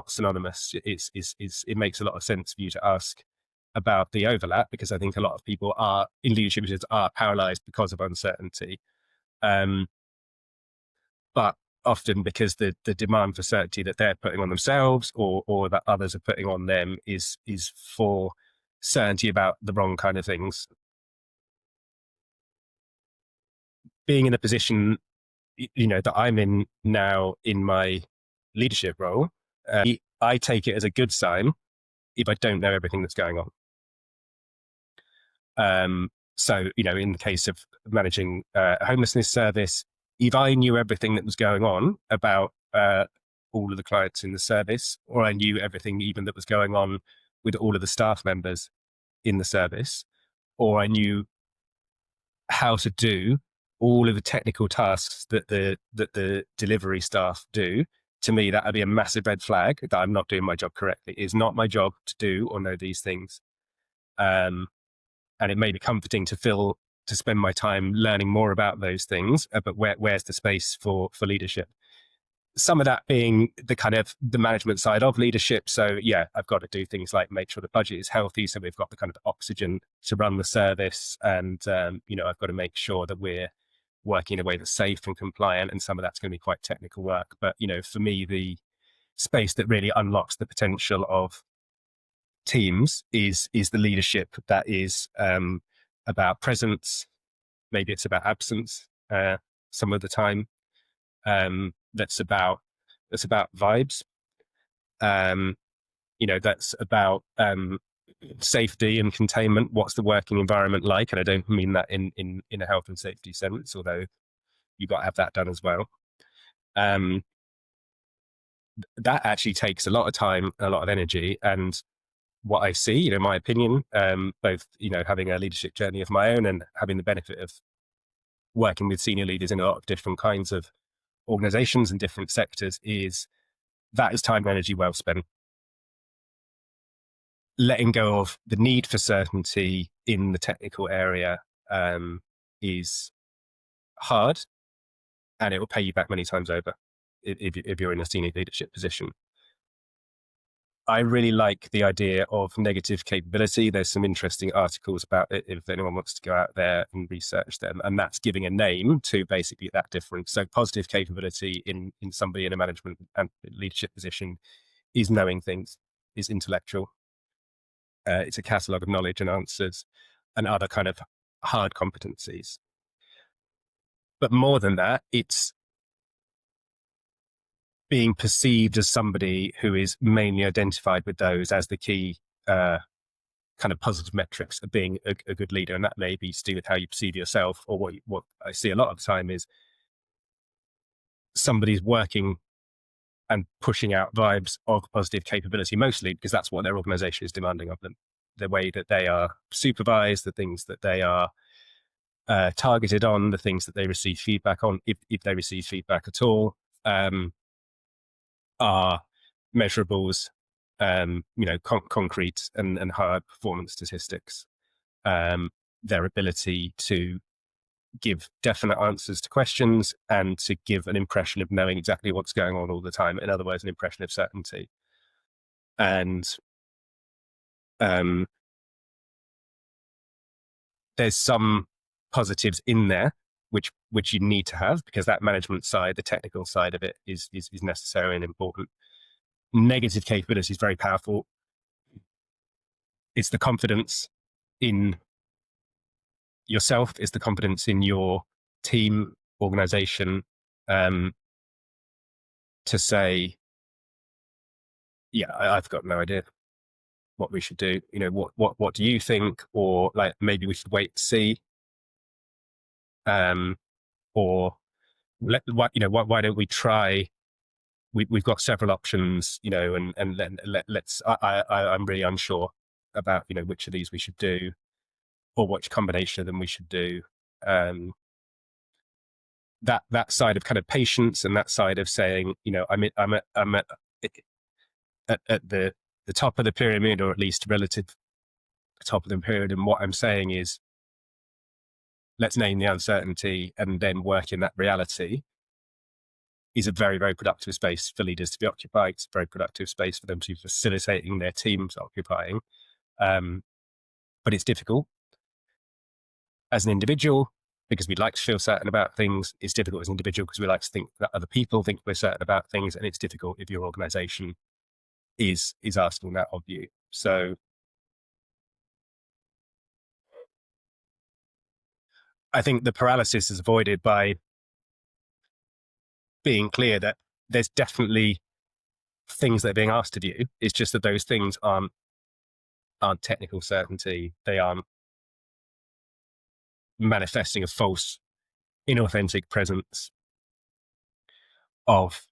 synonymous. It makes a lot of sense for you to ask about the overlap, because I think a lot of people in leadership positions are paralyzed because of uncertainty. But often because the demand for certainty that they're putting on themselves or that others are putting on them is for certainty about the wrong kind of things. Being in a position, that I'm in now in my leadership role, I take it as a good sign if I don't know everything that's going on. So, in the case of managing a homelessness service, if I knew everything that was going on about all of the clients in the service, or I knew everything even that was going on with all of the staff members in the service, or I knew how to do all of the technical tasks that the delivery staff do, to me, that would be a massive red flag that I'm not doing my job correctly. It's not my job to do or know these things. And it may be comforting to spend my time learning more about those things, but where's the space for leadership? Some of that being the kind of the management side of leadership. So yeah, I've got to do things like make sure the budget is healthy, so we've got the kind of oxygen to run the service, and I've got to make sure that we're working in a way that's safe and compliant, and some of that's going to be quite technical work. But for me, the space that really unlocks the potential of teams is the leadership that is about presence. Maybe it's about absence some of the time. That's about vibes. That's about safety and containment. What's the working environment like? And I don't mean that in a health and safety sense, although you've got to have that done as well. That actually takes a lot of time, a lot of energy. And what I see, my opinion, both, having a leadership journey of my own and having the benefit of working with senior leaders in a lot of different kinds of organizations and different sectors, is that is time and energy well spent. Letting go of the need for certainty in the technical area is hard, and it will pay you back many times over if you're in a senior leadership position. I really like the idea of negative capability. There's some interesting articles about it if anyone wants to go out there and research them. And that's giving a name to basically that difference. So positive capability in somebody in a management and leadership position is knowing things, is intellectual. It's a catalogue of knowledge and answers and other kind of hard competencies. But more than that, it's being perceived as somebody who is mainly identified with those as the key kind of positive metrics of being a good leader. And that may be to do with how you perceive yourself, or what I see a lot of the time is somebody's working and pushing out vibes of positive capability, mostly because that's what their organization is demanding of them. The way that they are supervised, the things that they are targeted on, the things that they receive feedback on, if they receive feedback at all, are measurables, concrete and hard performance statistics. Their ability to give definite answers to questions and to give an impression of knowing exactly what's going on all the time. In other words, an impression of certainty. And there's some positives in there which you need to have, because that management side, the technical side of it is necessary and important. Negative capability is very powerful. It's the confidence in yourself, it's the confidence in your team, organization, to say, yeah, I've got no idea what we should do. What do you think? Or like, maybe we should wait to see. Or why don't we try? We've got several options, and let's. I'm really unsure about which of these we should do, or which combination of them we should do. That side of kind of patience, and that side of saying, I'm at the top of the pyramid, or at least relative to the top of the pyramid, and what I'm saying is, let's name the uncertainty and then work in that reality, is a very, very productive space for leaders to be occupying. It's a very productive space for them to be facilitating their teams occupying. But it's difficult as an individual, because we'd like to feel certain about things. It's difficult as an individual because we like to think that other people think we're certain about things. And it's difficult if your organization is asking that of you. So I think the paralysis is avoided by being clear that there's definitely things that are being asked of you. It's just that those things aren't technical certainty. They aren't manifesting a false, inauthentic presence of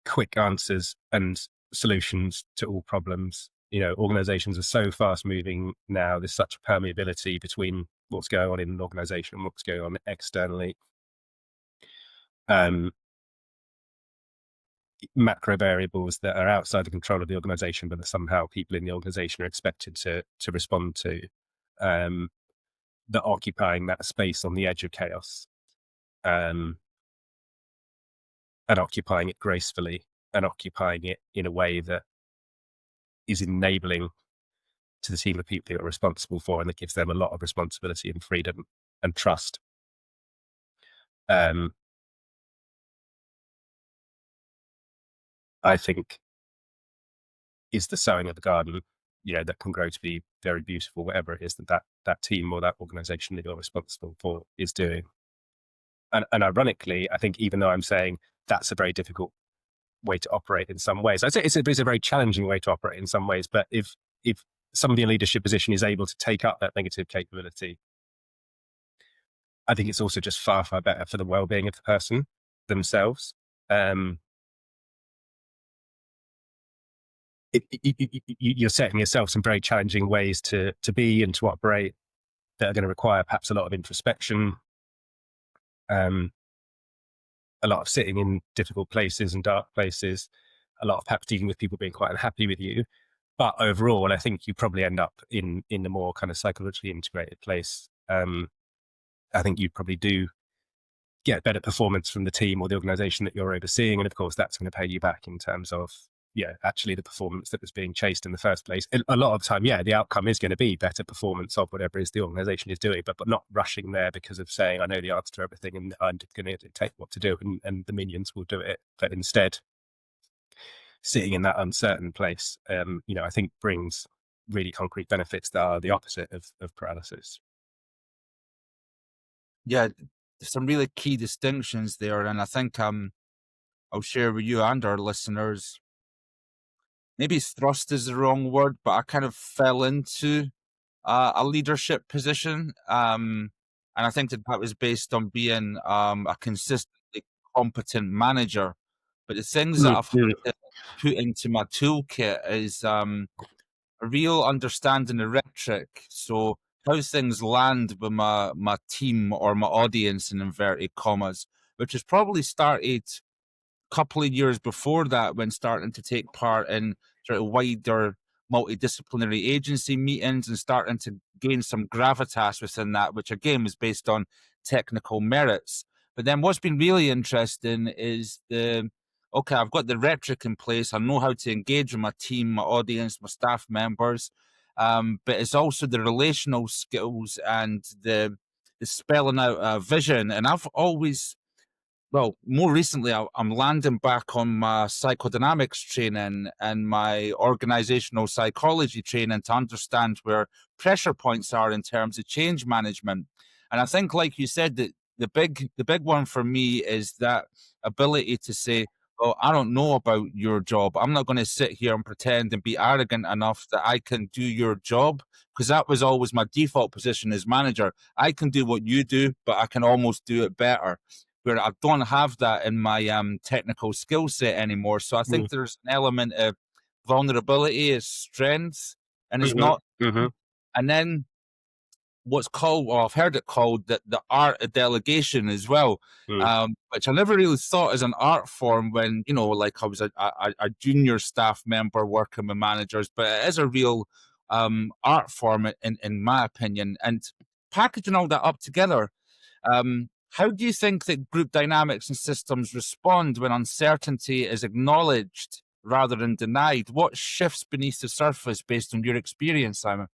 quick answers and solutions to all problems. Organizations are so fast moving now. There's such permeability between what's going on in an organization, what's going on externally. Macro variables that are outside the control of the organization, but that somehow people in the organization are expected to respond to, that occupying that space on the edge of chaos, and occupying it gracefully, and occupying it in a way that is enabling to the team of people who are responsible for, and that gives them a lot of responsibility and freedom and trust. I think is the sowing of the garden, that can grow to be very beautiful, whatever it is that team or that organization that you're responsible for is doing. And ironically, I think even though I'm saying that's a very difficult way to operate in some ways, I'd say it's a very challenging way to operate in some ways. But if somebody in a leadership position is able to take up that negative capability, I think it's also just far, far better for the well-being of the person themselves. You're setting yourself some very challenging ways to be and to operate that are going to require perhaps a lot of introspection, a lot of sitting in difficult places and dark places, a lot of perhaps dealing with people being quite unhappy with you. But overall, I think you probably end up in a more kind of psychologically integrated place. I think you probably do get better performance from the team or the organization that you're overseeing. And of course, that's going to pay you back in terms of, actually the performance that was being chased in the first place. A lot of the time, the outcome is going to be better performance of whatever it is the organization is doing, but not rushing there because of saying, I know the answer to everything and I'm going to dictate what to do and the minions will do it. But instead, sitting in that uncertain place, I think brings really concrete benefits that are the opposite of paralysis. Yeah, there's some really key distinctions there, and I think I'll share with you and our listeners. Maybe thrust is the wrong word, but I kind of fell into a leadership position, and I think that was based on being a consistently competent manager. But the things that I've had to put into my toolkit is a real understanding of rhetoric. So how things land with my team or my audience in inverted commas, which has probably started a couple of years before that, when starting to take part in sort of wider multidisciplinary agency meetings and starting to gain some gravitas within that, which again was based on technical merits. But then what's been really interesting is okay, I've got the rhetoric in place. I know how to engage with my team, my audience, my staff members. But it's also the relational skills and the spelling out a vision. And I've always, well, more recently, I'm landing back on my psychodynamics training and my organizational psychology training to understand where pressure points are in terms of change management. And I think, like you said, that the big one for me is that ability to say, "Oh, I don't know about your job. I'm not going to sit here and pretend and be arrogant enough that I can do your job," because that was always my default position as manager. I can do what you do, but I can almost do it better, where I don't have that in my technical skill set anymore. So I think there's an element of vulnerability as strength, and it's not. And then what's called, or I've heard it called, the art of delegation as well, which I never really thought as an art form when, like I was a junior staff member working with managers, but it is a real art form in my opinion. And packaging all that up together, how do you think that group dynamics and systems respond when uncertainty is acknowledged rather than denied? What shifts beneath the surface based on your experience, Simon?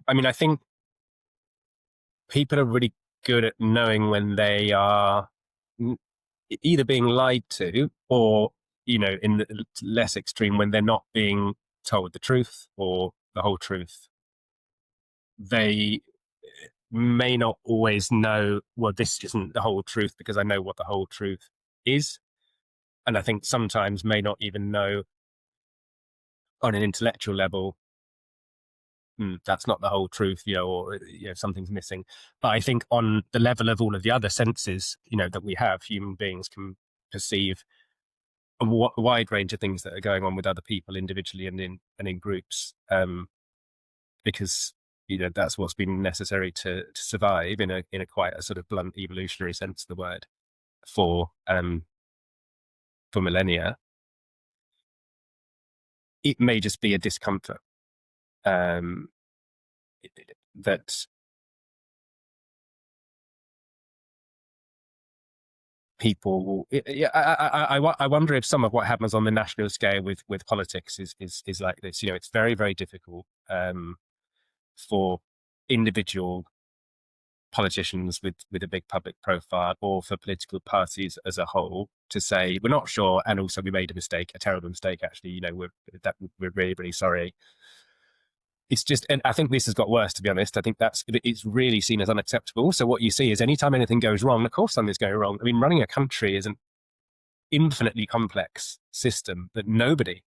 I mean, I think people are really good at knowing when they are either being lied to or, in the less extreme, when they're not being told the truth or the whole truth. They may not always know, well, this isn't the whole truth because I know what the whole truth is. And I think sometimes may not even know on an intellectual level, that's not the whole truth, or something's missing. But I think on the level of all of the other senses, that we have, human beings can perceive a wide range of things that are going on with other people individually and in groups, because that's what's been necessary to survive in a quite a sort of blunt evolutionary sense of the word for millennia. It may just be a discomfort that people will. I wonder if some of what happens on the national scale with politics is like this. It's very, very difficult for individual politicians with a big public profile, or for political parties as a whole, to say we're not sure, and also we made a mistake, a terrible mistake. Actually, we're really, really sorry. It's just, and I think this has got worse, to be honest. I think it's really seen as unacceptable. So what you see is anytime anything goes wrong, of course something's going wrong. I mean, running a country is an infinitely complex system that nobody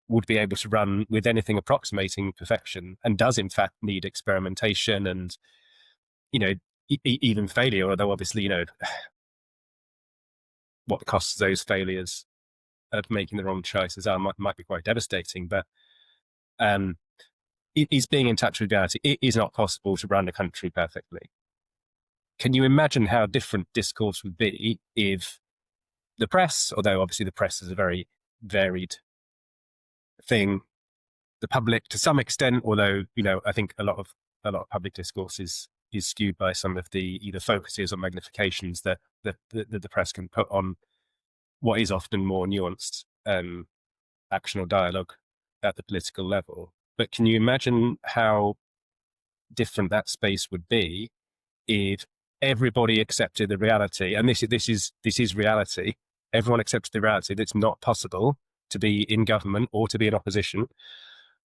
would be able to run with anything approximating perfection, and does in fact need experimentation and, even failure, although obviously, what the costs of those failures of making the wrong choices are might be quite devastating. But it is being in touch with reality. It is not possible to run a country perfectly. Can you imagine how different discourse would be if the press, although obviously the press is a very varied thing, the public to some extent, although, I think a lot of public discourse is skewed by some of the either focuses or magnifications that the press can put on what is often more nuanced action or dialogue at the political level. But can you imagine how different that space would be if everybody accepted the reality? And this is reality. Everyone accepts the reality that it's not possible to be in government or to be in opposition,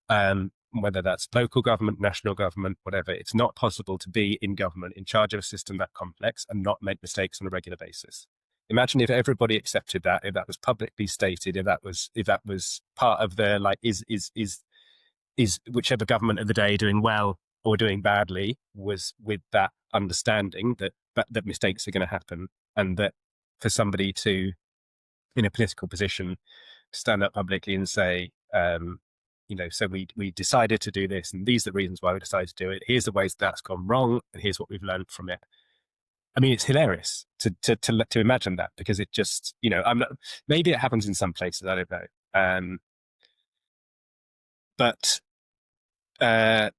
whether that's local government, national government, whatever. It's not possible to be in government, in charge of a system that complex, and not make mistakes on a regular basis. Imagine if everybody accepted that, if that was publicly stated, if that was part of their, like, is whichever government of the day doing well or doing badly, was with that understanding that mistakes are going to happen, and that for somebody to, in a political position, stand up publicly and say, so we decided to do this, and these are the reasons why we decided to do it. Here's the ways that's gone wrong, and here's what we've learned from it. I mean, it's hilarious to imagine that, because it just, maybe it happens in some places, I don't know. But that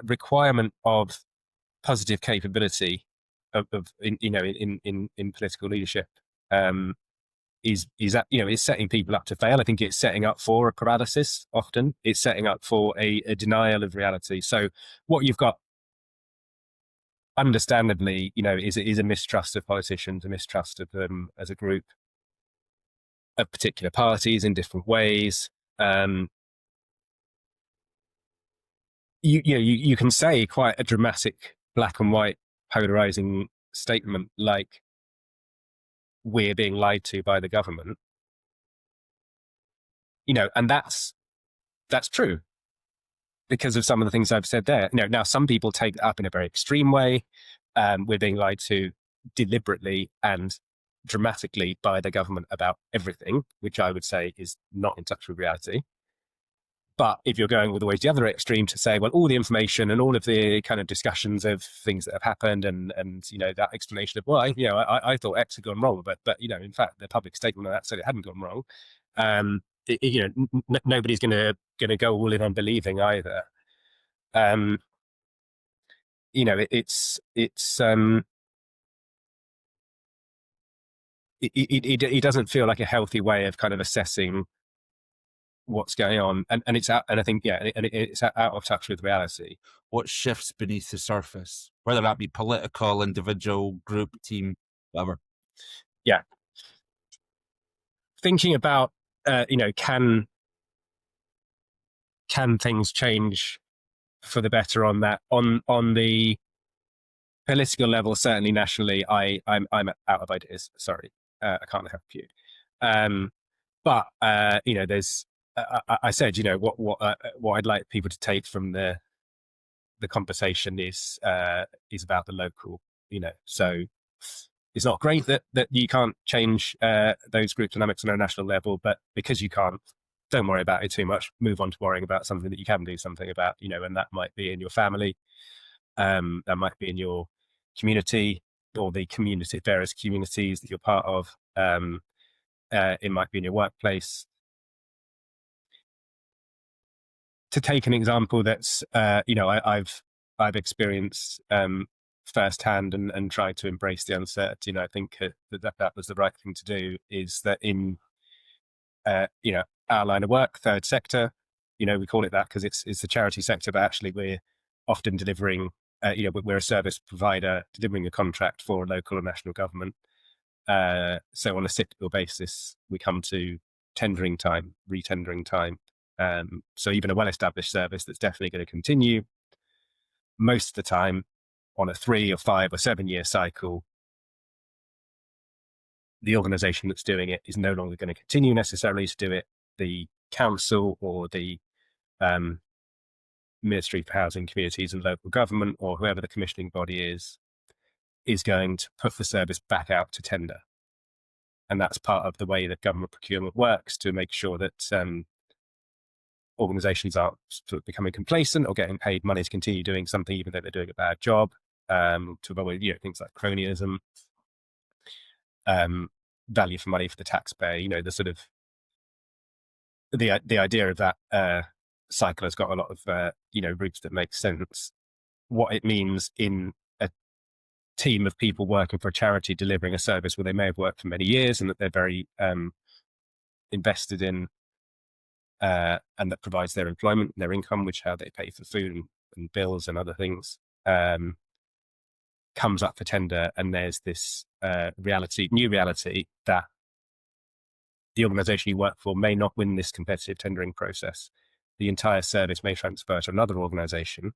requirement of positive capability of in political leadership is setting people up to fail. I think it's setting up for a paralysis. Often it's setting up for a denial of reality. So what you've got, understandably, is a mistrust of politicians, a mistrust of them as a group, of particular parties in different ways. You can say quite a dramatic black and white polarizing statement like, we're being lied to by the government, and that's true because of some of the things I've said there. Now some people take it up in a very extreme way. We're being lied to deliberately and dramatically by the government about everything, which I would say is not in touch with reality. But if you're going all the way to the other extreme to say, well, all the information and all of the kind of discussions of things that have happened and that explanation of, well, I thought X had gone wrong, but in fact, the public statement on that said it hadn't gone wrong. Nobody's going to go all in on believing either. It doesn't feel like a healthy way of kind of assessing what's going on, and it's out, and I think it's out of touch with reality. What shifts beneath the surface, whether that be political, individual, group, team, whatever. Yeah, thinking about can things change for the better on the political level? Certainly nationally, I'm out of ideas. Sorry, I can't help you. But there's. I said, what I'd like people to take from the conversation is about the local, so it's not great that you can't change those group dynamics on a national level, but because you can't, don't worry about it too much. Move on to worrying about something that you can do something about, and that might be in your family, that might be in your community, or the various communities that you're part of. It might be in your workplace. To take an example that's, I've experienced firsthand and tried to embrace the uncertainty, and I think that was the right thing to do. Is that in our line of work, third sector, we call it that because it's the charity sector, but actually we're often delivering, we're a service provider delivering a contract for a local or national government. So on a cyclical basis, we come to tendering time, re-tendering time. So even a well-established service that's definitely going to continue, most of the time on a 3 or 5 or 7 year cycle, the organization that's doing it is no longer going to continue necessarily to do it. The council or the Ministry for Housing, Communities and Local Government, or whoever the commissioning body is going to put the service back out to tender. And that's part of the way that government procurement works, to make sure that organizations aren't sort of becoming complacent or getting paid money to continue doing something even though they're doing a bad job, to avoid things like cronyism, value for money for the taxpayer. The sort of the idea of that cycle has got a lot of roots that make sense. What it means in a team of people working for a charity delivering a service where they may have worked for many years and that they're very invested in, and that provides their employment, their income, which how they pay for food and bills and other things, comes up for tender. And there's this new reality that the organization you work for may not win this competitive tendering process. The entire service may transfer to another organization.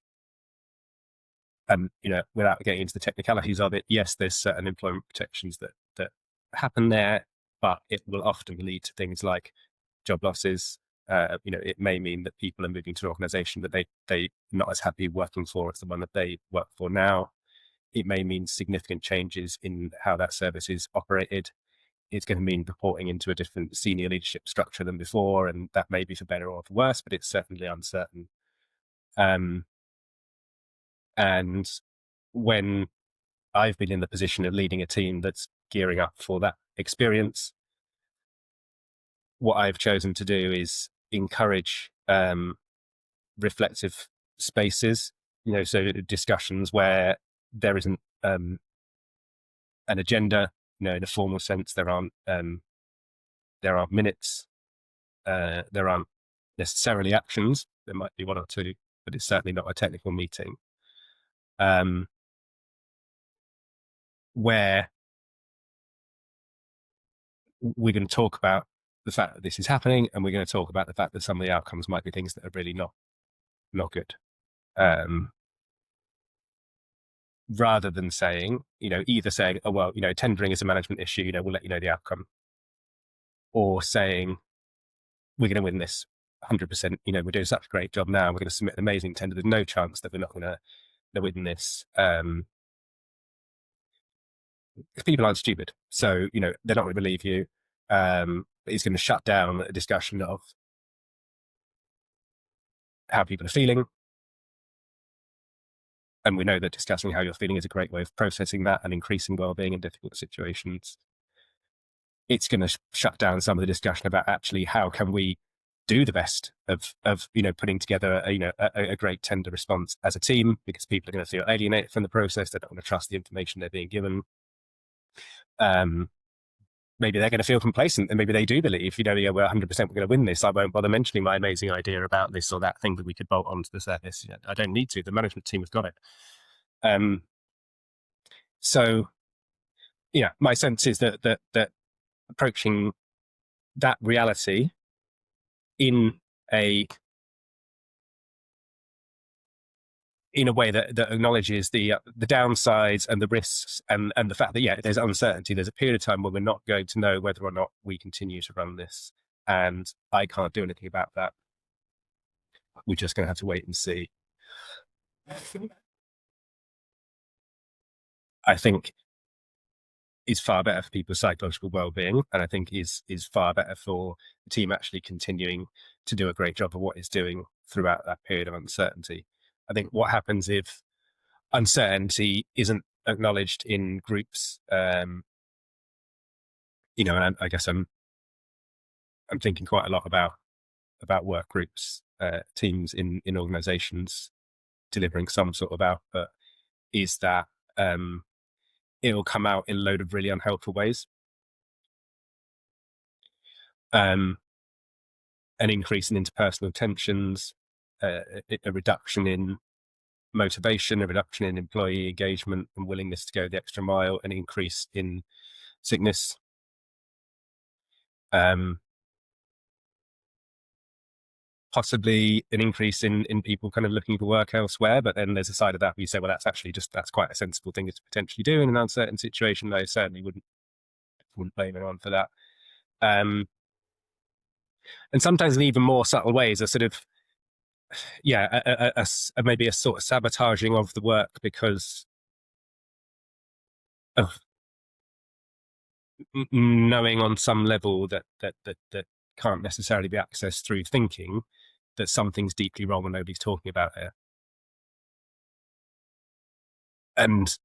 And, without getting into the technicalities of it, yes, there's certain employment protections that happen there, but it will often lead to things like job losses. It may mean that people are moving to an organization that they're not as happy working for as the one that they work for now. It may mean significant changes in how that service is operated. It's going to mean reporting into a different senior leadership structure than before, and that may be for better or for worse, but it's certainly uncertain. And when I've been in the position of leading a team that's gearing up for that experience, what I've chosen to do is encourage reflective spaces, so discussions where there isn't an agenda, in a formal sense. There aren't minutes, there aren't necessarily actions. There might be one or two, but it's certainly not a technical meeting. Where we're going to talk about the fact that this is happening, and we're going to talk about the fact that some of the outcomes might be things that are really not good. Rather than saying, either saying, oh, well, tendering is a management issue, we'll let you know the outcome, or saying, we're going to win this 100%, we're doing such a great job now, we're going to submit an amazing tender, there's no chance that we're not going to win this. People aren't stupid, so they're not going to believe you. It's going to shut down a discussion of how people are feeling, and we know that discussing how you're feeling is a great way of processing that and increasing well-being in difficult situations. It's going to shut down some of the discussion about actually how can we do the best of putting together a great tender response as a team, because people are going to feel alienated from the process. They don't want to trust the information they're being given. Maybe they're going to feel complacent, and maybe they do believe, we're 100% we're going to win this. I won't bother mentioning my amazing idea about this or that thing that we could bolt onto the service. I don't need to. The management team has got it. So, my sense is that approaching that reality in a way that acknowledges the downsides and the risks and the fact that, there's uncertainty. There's a period of time where we're not going to know whether or not we continue to run this, and I can't do anything about that. We're just going to have to wait and see. I think is far better for people's psychological well-being, and I think is far better for the team actually continuing to do a great job of what it's doing throughout that period of uncertainty. I think what happens if uncertainty isn't acknowledged in groups, and I guess I'm thinking quite a lot about work groups, teams in organizations delivering some sort of output, is that it'll come out in a load of really unhelpful ways. An increase in interpersonal tensions, a reduction in motivation, a reduction in employee engagement and willingness to go the extra mile, an increase in sickness. Possibly an increase in people kind of looking for work elsewhere, but then there's a side of that where you say, well, that's quite a sensible thing to potentially do in an uncertain situation. I certainly wouldn't blame anyone for that. And sometimes in even more subtle ways, a sort of, maybe a sort of sabotaging of the work because of knowing on some level that can't necessarily be accessed through thinking that something's deeply wrong and nobody's talking about it. And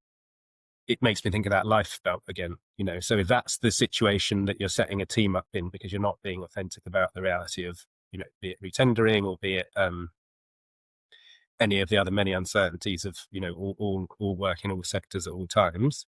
it makes me think of that life belt again, so if that's the situation that you're setting a team up in because you're not being authentic about the reality of, be it retendering or be it any of the other many uncertainties of, all work in all sectors at all times,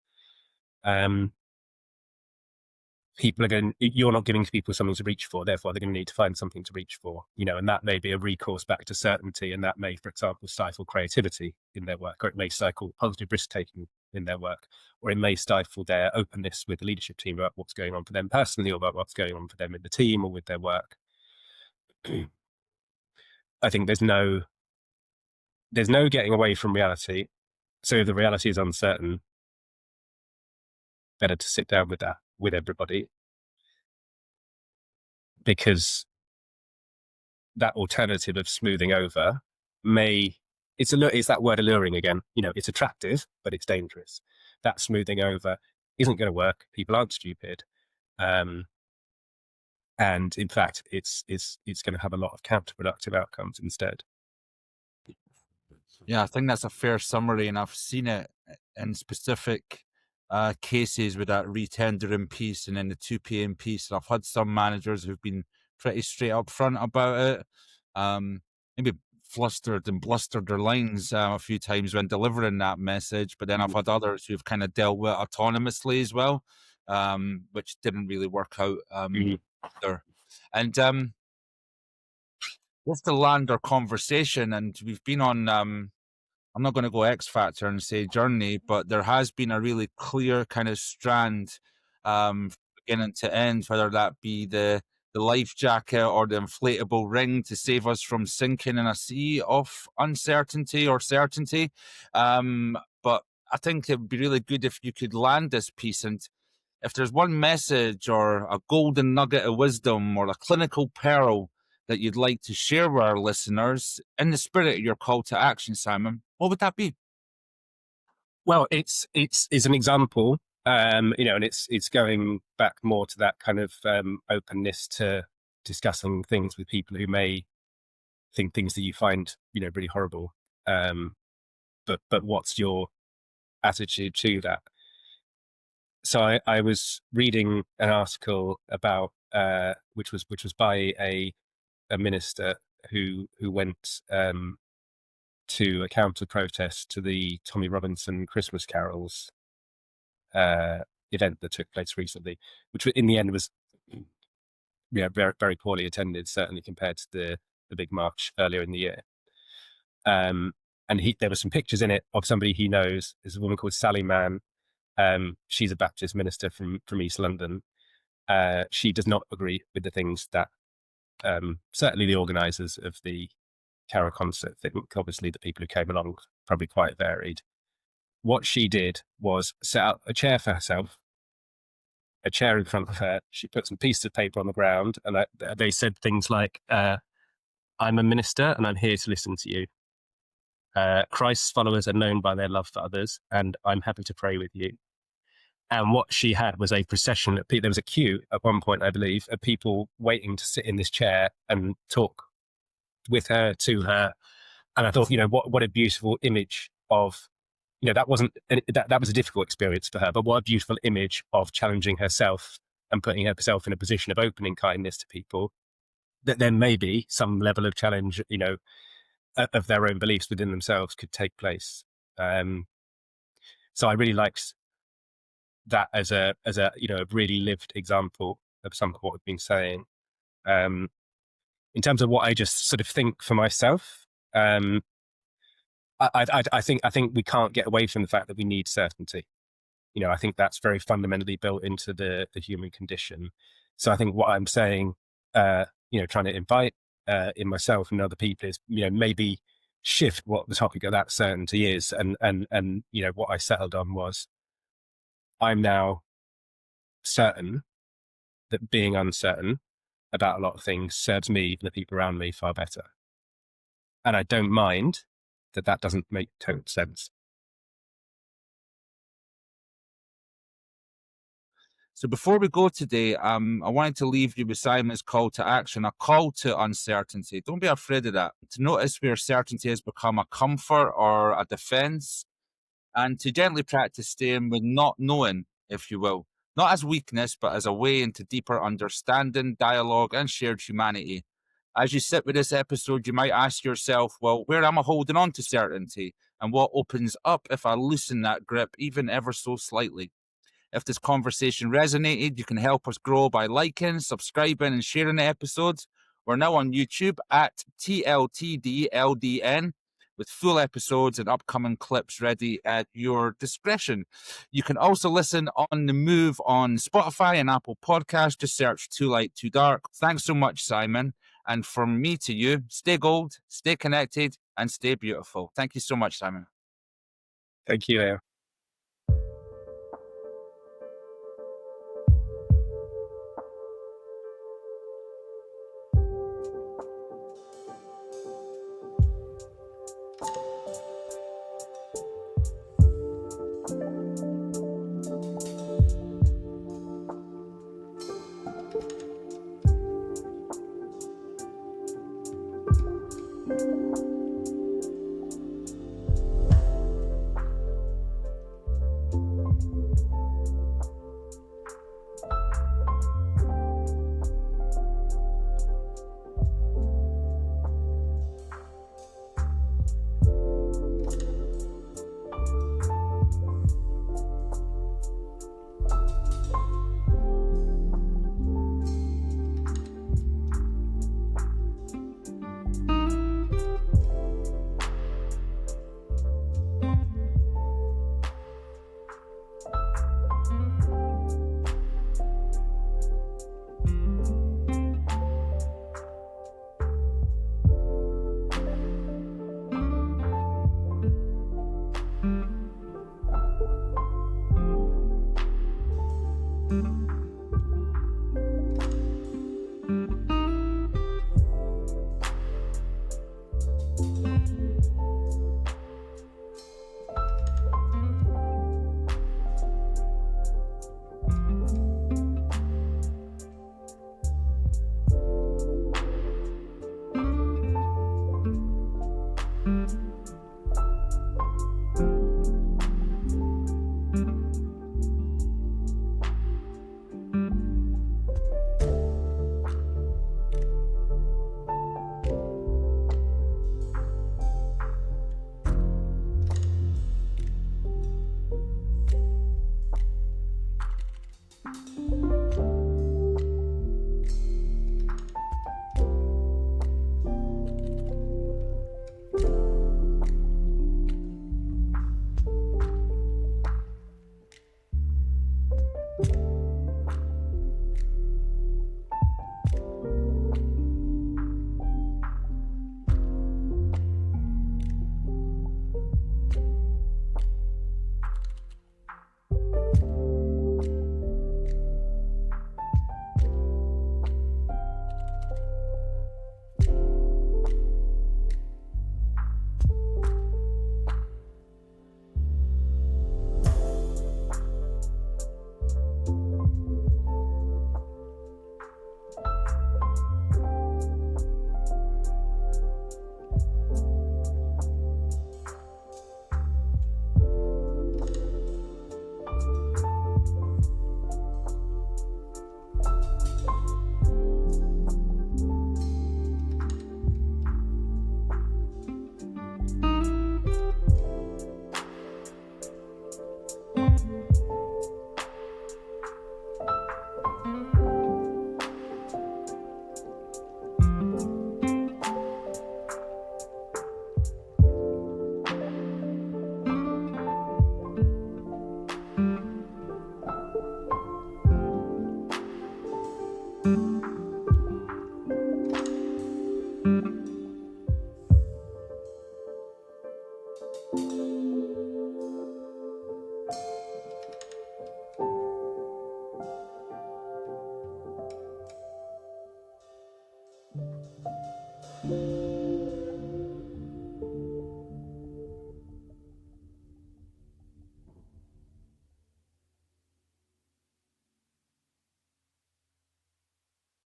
you're not giving people something to reach for, therefore they're going to need to find something to reach for, and that may be a recourse back to certainty, and that may, for example, stifle creativity in their work, or it may stifle positive risk-taking in their work, or it may stifle their openness with the leadership team about what's going on for them personally, or about what's going on for them in the team or with their work. I think there's no getting away from reality. So if the reality is uncertain, better to sit down with that with everybody, because that alternative of smoothing over it's that word alluring again. It's attractive, but it's dangerous. That smoothing over isn't going to work. People aren't stupid. And in fact, it's going to have a lot of counterproductive outcomes instead. Yeah, I think that's a fair summary, and I've seen it in specific cases with that retendering piece and then the 2 p.m. piece. And I've had some managers who've been pretty straight up front about it, maybe flustered and blustered their lines a few times when delivering that message. But then I've had others who've kind of dealt with it autonomously as well, which didn't really work out either. And just to land our conversation, and we've been on I'm not going to go X Factor and say journey, but there has been a really clear kind of strand, beginning to end, whether that be the life jacket or the inflatable ring to save us from sinking in a sea of uncertainty or certainty. But I think it would be really good if you could land this piece, and if there's one message or a golden nugget of wisdom or a clinical pearl that you'd like to share with our listeners in the spirit of your call to action, Simon, what would that be? Well, it's an example, and it's going back more to that kind of openness to discussing things with people who may think things that you find, really horrible. But what's your attitude to that? So I was reading an article about which was by a minister who went to a counter protest to the Tommy Robinson Christmas carols event that took place recently, which in the end was very, very poorly attended, certainly compared to the big march earlier in the year. And there were some pictures in it of somebody he knows. There's a woman called Sally Mann. She's a Baptist minister from East London. She does not agree with the things that certainly the organisers of the carol concert think. Obviously, the people who came along probably quite varied. What she did was set up a chair for herself, a chair in front of her. She put some pieces of paper on the ground, and they said things like, "I'm a minister, and I'm here to listen to you. Christ's followers are known by their love for others, and I'm happy to pray with you." And what she had was a procession of people. There was a queue at one point, I believe, of people waiting to sit in this chair and talk with her, to her. And I thought, what a beautiful image of, that was a difficult experience for her, but what a beautiful image of challenging herself and putting herself in a position of opening kindness to people, that then maybe some level of challenge, of their own beliefs within themselves could take place. So I really liked that as a really lived example of some of what we've been saying. In terms of what I just sort of think for myself, I think we can't get away from the fact that we need certainty. I think that's very fundamentally built into the human condition. So I think what I'm saying, trying to invite in myself and other people is, maybe shift what the topic of that certainty is. And what I settled on was, I'm now certain that being uncertain about a lot of things serves me and the people around me far better. And I don't mind that doesn't make total sense. So before we go today, I wanted to leave you with Simon's call to action, a call to uncertainty. Don't be afraid of that. To notice where certainty has become a comfort or a defense, and to gently practice staying with not knowing, if you will, not as weakness, but as a way into deeper understanding, dialogue, and shared humanity. As you sit with this episode, you might ask yourself, well, where am I holding on to certainty? And what opens up if I loosen that grip even ever so slightly? If this conversation resonated, you can help us grow by liking, subscribing, and sharing the episodes. We're now on YouTube at TLTDLDN with full episodes and upcoming clips ready at your discretion. You can also listen on the move on Spotify and Apple Podcasts. Just search Too Light, Too Dark. Thanks so much, Simon. And from me to you, stay gold, stay connected, and stay beautiful. Thank you so much, Simon. Thank you, Leo. you.